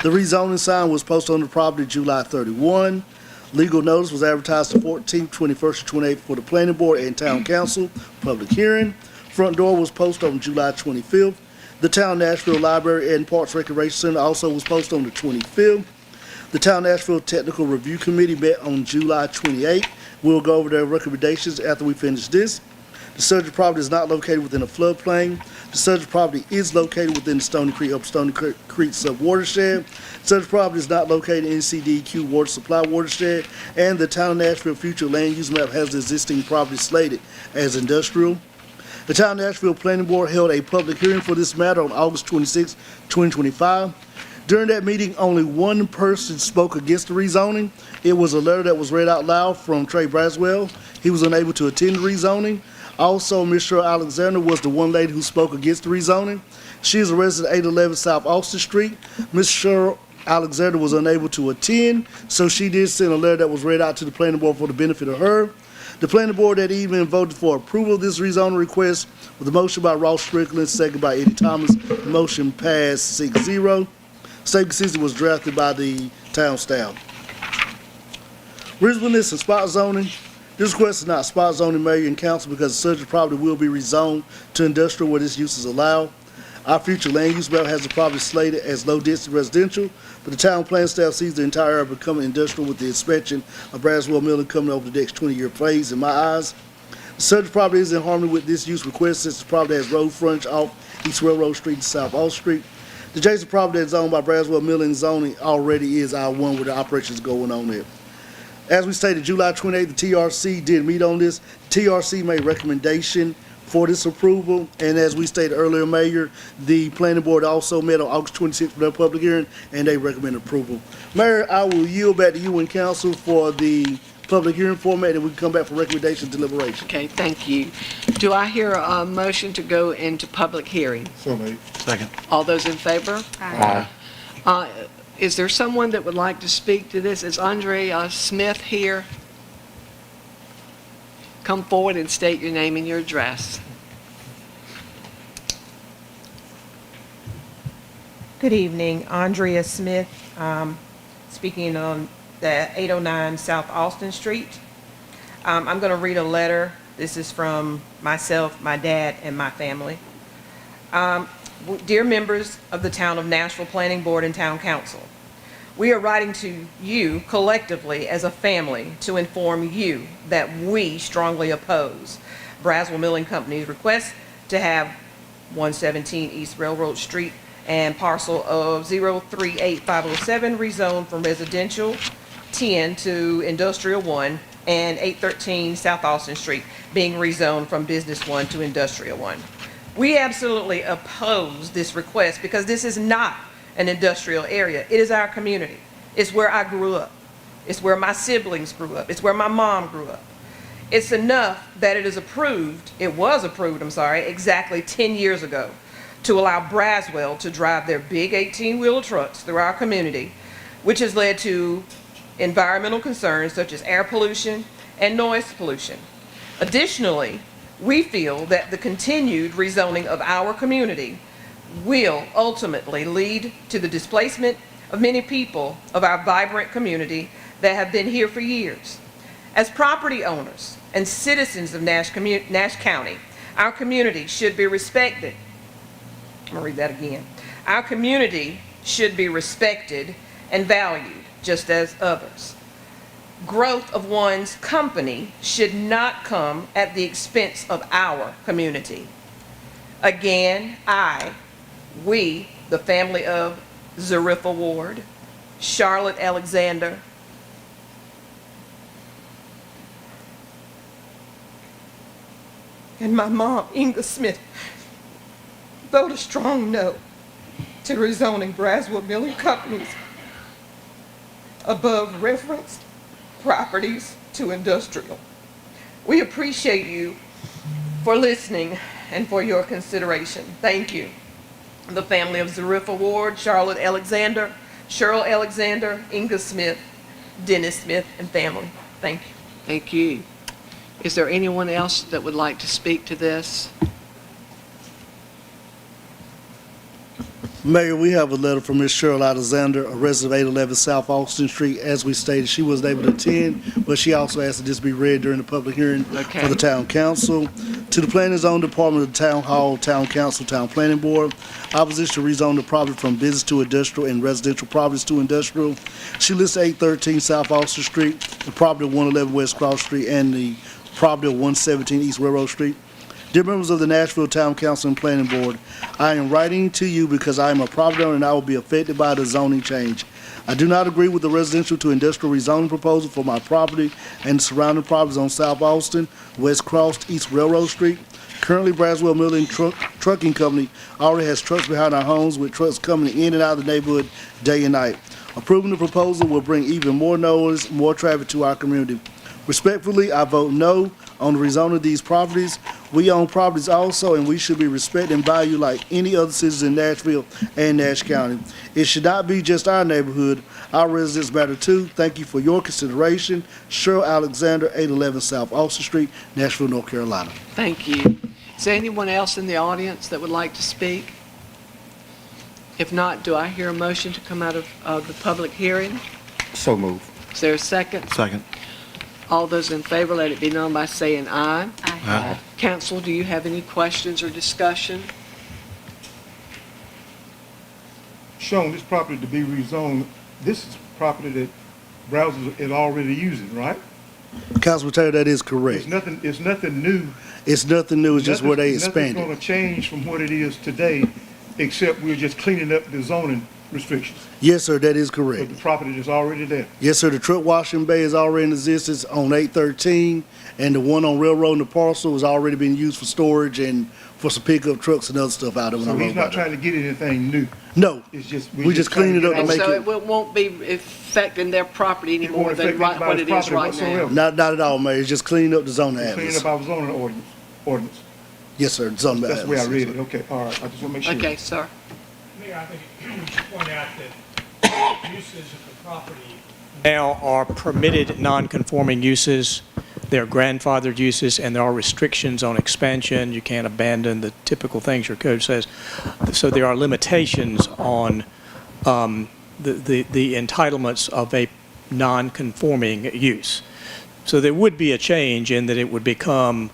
The rezoning sign was posted on the property July 31. Legal notice was advertised the 14th, 21st, and 28th for the planning board and town council public hearing. Front door was posted on July 25th. The town Nashville Library and Parks Recreation Center also was posted on the 25th. The town Nashville Technical Review Committee met on July 28th. We'll go over their recommendations after we finish this. The subject property is not located within a floodplain. The subject property is located within the Stony Creek sub-watershed. The subject property is not located in CDQ water supply watershed, and the Town of Nashville future land use map has the existing property slated as industrial. The Town of Nashville Planning Board held a public hearing for this matter on August 26, 2025. During that meeting, only one person spoke against the rezoning. It was a letter that was read out loud from Trey Braswell. He was unable to attend the rezoning. Also, Ms. Cheryl Alexander was the one lady who spoke against the rezoning. She is a resident at 811 South Austin Street. Ms. Cheryl Alexander was unable to attend, so she did send a letter that was read out to the planning board for the benefit of her. The planning board that evening voted for approval of this rezoning request with a motion by Ross Strickland, second by Eddie Thomas. The motion passed 6-0. Same decision was drafted by the town staff. Reasonableness and spot zoning. This request is not spot zoning, mayor and council, because the subject property will be rezoned to industrial where this use is allowed. Our future land use map has the property slated as low density residential, but the town plan staff sees the entire area becoming industrial with the inspection of Braswell Milling coming over the next 20-year phase, in my eyes. The subject property is in harmony with this use request since the property has road frontage off East Railroad Street and South Austin Street. The adjacent property that's owned by Braswell Milling zoning already is R1 where the operations going on there. As we stated, July 28th, the TRC did meet on this. The TRC made recommendation for this approval, and as we stated earlier, Mayor, the planning board also met on August 26th for their public hearing, and they recommended approval. Mayor, I will yield back to you and council for the public hearing format, and we can come back for recommendation deliberation. Okay, thank you. Do I hear a motion to go into public hearing? So made. Second. All those in favor? Aye. Is there someone that would like to speak to this? Is Andre Smith here? Come forward and state your name and your address. Good evening, Andrea Smith, speaking on the 809 South Austin Street. I'm going to read a letter. This is from myself, my dad, and my family. Dear members of the Town of Nashville Planning Board and Town Council, we are writing to you collectively as a family to inform you that we strongly oppose Braswell Milling Company's request to have 117 East Railroad Street and parcel of 038507 rezoned from residential 10 to industrial 1, and 813 South Austin Street being rezoned from business 1 to industrial 1. We absolutely oppose this request because this is not an industrial area. It is our community. It's where I grew up. It's where my siblings grew up. It's where my mom grew up. It's enough that it was approved, exactly 10 years ago to allow Braswell to drive their big 18-wheeler trucks through our community, which has led to environmental concerns such as air pollution and noise pollution. Additionally, we feel that the continued rezoning of our community will ultimately lead to the displacement of many people of our vibrant community that have been here for years. As property owners and citizens of Nash County, our community should be respected. I'm going to read that again. Our community should be respected and valued just as others. Growth of one's company should not come at the expense of our community. Again, we, the family of Zariffa Ward, Charlotte Alexander, and my mom, Inga Smith, vote a strong no to rezoning Braswell Milling Company's above referenced properties to industrial. We appreciate you for listening and for your consideration. Thank you. The family of Zariffa Ward, Charlotte Alexander, Cheryl Alexander, Inga Smith, Dennis Smith, and family. Thank you. Thank you. Is there anyone else that would like to speak to this? Mayor, we have a letter from Ms. Cheryl Alexander, a resident of 811 South Austin Street. As we stated, she wasn't able to attend, but she also asked that this be read during the public hearing for the town council. To the Planning and Zone Department of the Town Hall, Town Council, Town Planning Board, opposition to rezone the property from business to industrial and residential properties to industrial. She lists 813 South Austin Street, the property of 111 West Cross Street, and the property of 117 East Railroad Street. Dear members of the Nashville Town Council and Planning Board, I am writing to you because I am a property owner and I will be affected by the zoning change. I do not agree with the residential to industrial rezoning proposal for my property and surrounding properties on South Austin, West Cross, East Railroad Street. Currently, Braswell Milling Trucking Company already has trucks behind our homes with trucks coming in and out of the neighborhood day and night. Approving the proposal will bring even more noise, more traffic to our community. Respectfully, I vote no on the rezoning of these properties. We own properties also, and we should be respected and valued like any other citizens in Nashville and Nash County. It should not be just our neighborhood. Our residents matter too. Thank you for your consideration. Cheryl Alexander, 811 South Austin Street, Nashville, North Carolina. Thank you. Is there anyone else in the audience that would like to speak? If not, do I hear a motion to come out of the public hearing? So move. Is there a second? Second. All those in favor, let it be known by saying aye. Aye. Council, do you have any questions or discussion? Shown this property to be rezoned, this is property that Browser is already using, right? Councilman Taylor, that is correct. It's nothing new. It's nothing new, it's just where they expanded. Nothing's gonna change from what it is today, except we're just cleaning up the zoning restrictions. Yes, sir, that is But correct. the property is already there. Yes, sir, the truck washing bay is already in existence on 813, and the one on Railroad and the parcel is already being used for storage and for some pickup trucks and other stuff out of it. So he's not trying to get anything new. No, It's just. we just cleaned it up to And make so it, it won't be affecting their property It anymore won't than affect what it anybody's is property right now. whatsoever. not at all, Mayor, it's just cleaning up the zoning Cleaning atlas. up our zoning ordinance. Yes, sir, the zoning That's the way I atlas. read it. Okay, all right. I just want to make sure. Okay, sir. Mayor, I think we should point out that uses of the property now are permitted non-conforming uses. They're grandfathered uses, and there are restrictions on expansion. You can't abandon the typical things your code says. So there are limitations on the entitlements of a non-conforming use. So there would be a change in that it would become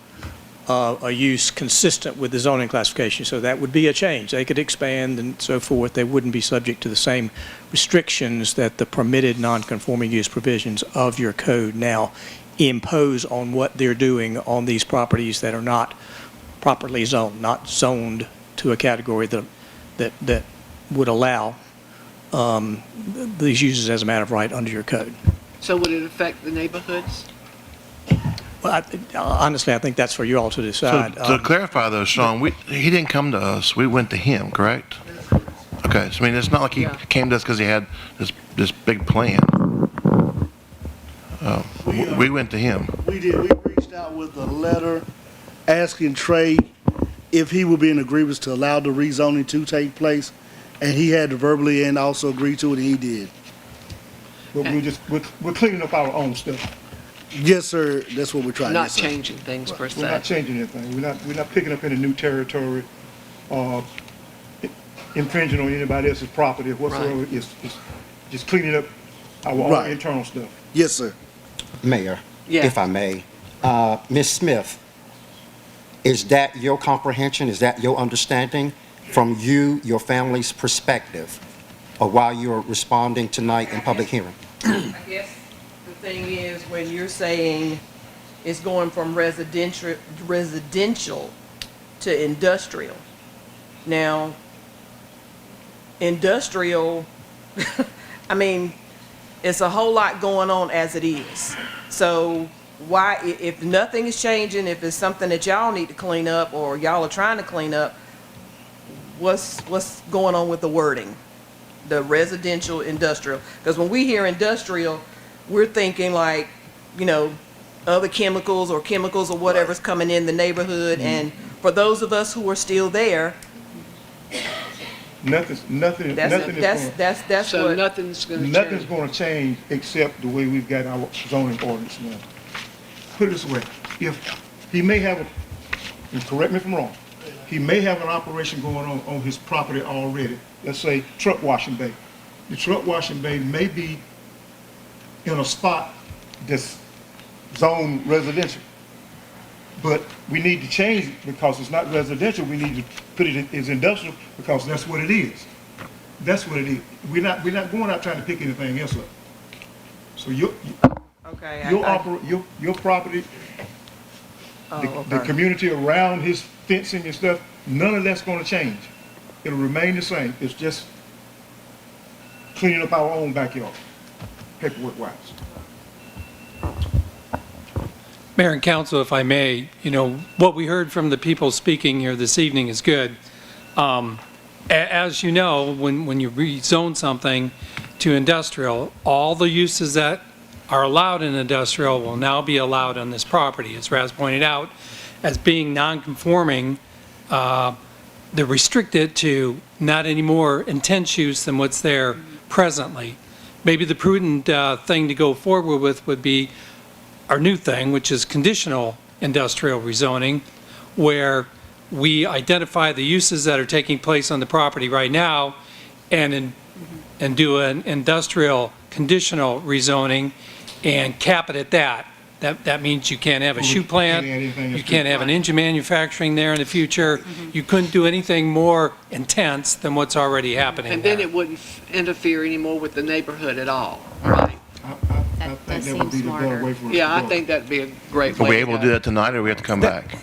a use consistent with the zoning classification. So that would be a change. They could expand and so forth. They wouldn't be subject to the same restrictions that the permitted non-conforming use provisions of your code now impose on what they're doing on these properties that are not properly zoned, not zoned to a category that would allow these uses as a matter of right under your code. So would it affect the neighborhoods? Well, honestly, I think that's for you all to So decide. to clarify though, Sean, he didn't come to us, we went to him, correct? Okay, so I mean, it's not like he Yeah. came to us because he had this big plan. We went to him. We did, we reached out with a letter asking Trey if he would be in agreement to allow the rezoning to take place, and he had to verbally and also agree to it, and he did. But we're cleaning up our own stuff. Yes, sir, that's what we're trying to do. Not changing things per We're not se. changing anything. We're not picking up any new territory, infringing on anybody else's property whatsoever. It's just cleaning up our own Right. internal stuff. Yes, sir. Mayor, Yeah. if I may, Ms. Smith, is that your comprehension? Is that your understanding from you, your family's perspective, or while you're responding tonight in public hearing? I guess the thing is, when you're saying it's going from residential to industrial. Now, industrial, I mean, it's a whole lot going on as it is. So why, if nothing is changing, if it's something that y'all need to clean up or y'all are trying to clean up, what's going on with the wording? The residential, industrial? Because when we hear industrial, we're thinking like, you know, other chemicals or whatever's coming in the neighborhood. And for those of us who are still there, Nothing is that's So what. nothing's going to nothing's change. going to change except the way we've got our zoning ordinance now. Put it this way, if he may have, and correct me if I'm wrong, he may have an operation going on his property already. Let's say truck washing bay. The truck washing bay may be in a spot that's zone residential. But we need to change it because it's not residential. We need to put it as industrial because that's what it is. That's what it is. We're not going out trying to pick anything else up. So Okay. your property, The community around his fencing and stuff, none of that's gonna change. It'll remain the same. It's just cleaning up our own backyard, paperwork wise. Mayor and council, if I may, what we heard from the people speaking here this evening is good. As you know, when you rezone something to industrial, all the uses that are allowed in industrial will now be allowed on this property. As Raz pointed out, as being non-conforming, they're restricted to not any more intense use than what's there presently. Maybe the prudent thing to go forward with would be our new thing, which is conditional industrial rezoning, where we identify the uses that are taking place on the property right now and do an industrial conditional rezoning and cap it at that. That means you can't have a shoe plant, you can't have an engine manufacturing there in the future. You couldn't do anything more intense than what's already happening And then there. it wouldn't interfere anymore with the neighborhood at all, right? I That think does that would be seem the better smarter. way for us Yeah, to I go. think that'd be a great Are way we to able to go. do that tonight, or we have to come back?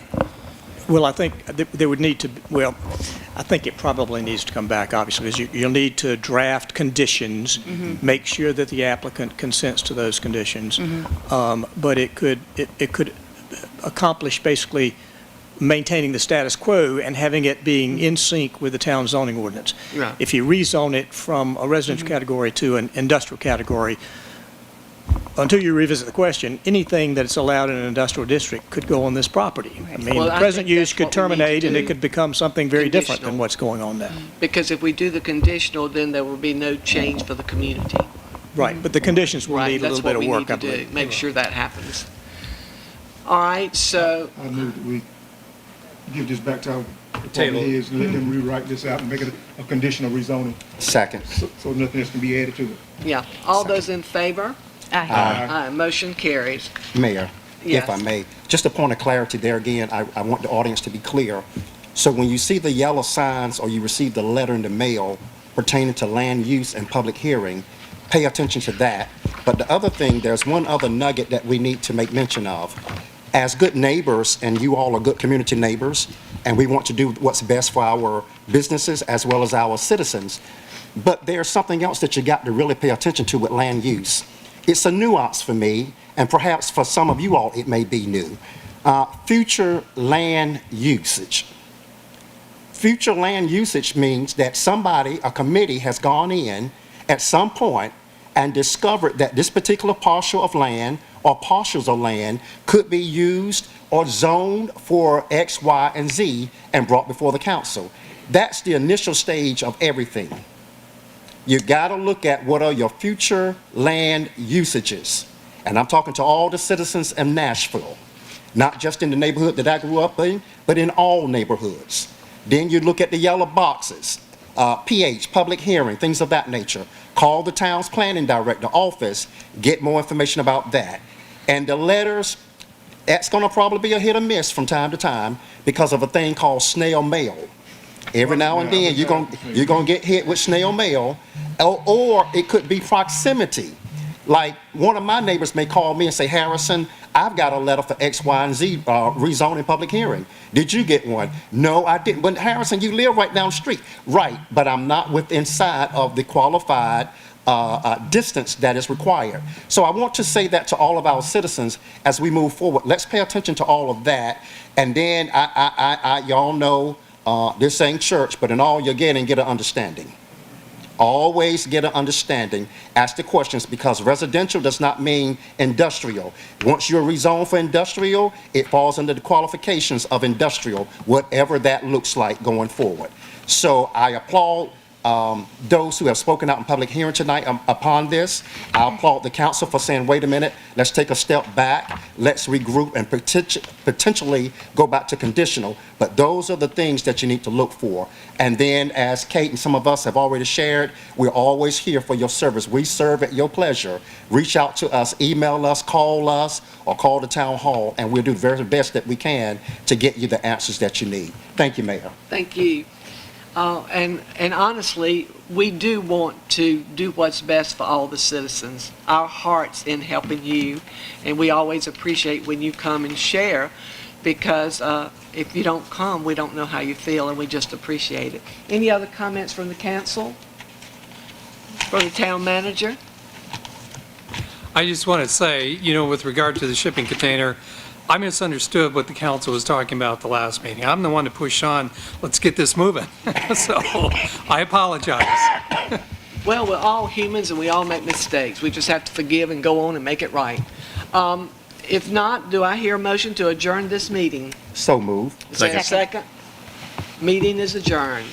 Well, I think there would need to, well, I think it probably needs to come back, obviously, because you'll need to draft conditions, make sure that the applicant consents to those conditions. But it could accomplish basically maintaining the status quo and having it being in sync with the town zoning ordinance. Right. If you rezone it from a residential category to an industrial category, until you revisit the question, anything that's allowed in an industrial district could go on this property. I mean, Well, the I present think use that's could what we need to terminate and do. it could become something very different than Conditional. what's going on now. Because if we do the conditional, then there will be no change for the community. Right, but the conditions will Right, need a that's little bit what of we work, need I to do, believe. make sure that happens. All right, so, I move that we give this back to our Table. department heads and let them rewrite this out and make it a conditional rezoning, Second. so nothing else can be added to it. yeah, all those in favor? Aye. Aye, motion carries. Mayor, Yes. if I may, just a point of clarity there again, I want the audience to be clear. So when you see the yellow signs or you receive the letter in the mail pertaining to land use and public hearing, pay attention to that. But the other thing, there's one other nugget that we need to make mention of. As good neighbors, and you all are good community neighbors, and we want to do what's best for our businesses as well as our citizens, but there's something else that you got to really pay attention to with land use. It's a nuance for me, and perhaps for some of you all, it may be new. Future land usage. Future land usage means that somebody, a committee, has gone in at some point and discovered that this particular parcel of land or parcels of land could be used or zoned for X, Y, and Z and brought before the council. That's the initial stage of everything. You gotta look at what are your future land usages. And I'm talking to all the citizens in Nashville, not just in the neighborhood that I grew up in, but in all neighborhoods. Then you look at the yellow boxes, PH, public hearing, things of that nature. Call the town's planning director office, get more information about that. And the letters, that's gonna probably be a hit or miss from time to time because of a thing called snail mail. Every now and then, you're gonna get hit with snail mail, or it could be proximity. Like, one of my neighbors may call me and say, Harrison, I've got a letter for X, Y, and Z rezoning public hearing. Did you get one? No, I didn't. But Harrison, you live right down the street. Right, but I'm not within sight of the qualified distance that is required. So I want to say that to all of our citizens as we move forward. Let's pay attention to all of that. And then y'all know this ain't church, but in all you're getting, get an understanding. Always get an understanding. Ask the questions, because residential does not mean industrial. Once you're rezoned for industrial, it falls under the qualifications of industrial, whatever that looks like going forward. So I applaud those who have spoken out in public hearing tonight upon this. I applaud the council for saying, wait a minute, let's take a step back, let's regroup and potentially go back to conditional. But those are the things that you need to look for. And then, as Kate and some of us have already shared, we're always here for your service. We serve at your pleasure. Reach out to us, email us, or call the town hall, and we'll do the very best that we can to get you the answers that you need. Thank you, Mayor. Thank you. And honestly, we do want to do what's best for all the citizens. Our heart's in helping you, and we always appreciate when you come and share, because if you don't come, we don't know how you feel, and we just appreciate it. Any other comments from the council? From the town manager? I just want to say, with regard to the shipping container, I misunderstood what the council was talking about at the last meeting. I'm the one to push on, let's get this moving. So I apologize. Well, we're all humans and we all make mistakes. We just have to forgive and go on and make it right. If not, do I hear a motion to adjourn this meeting? So moved. Is there a second? Meeting is adjourned.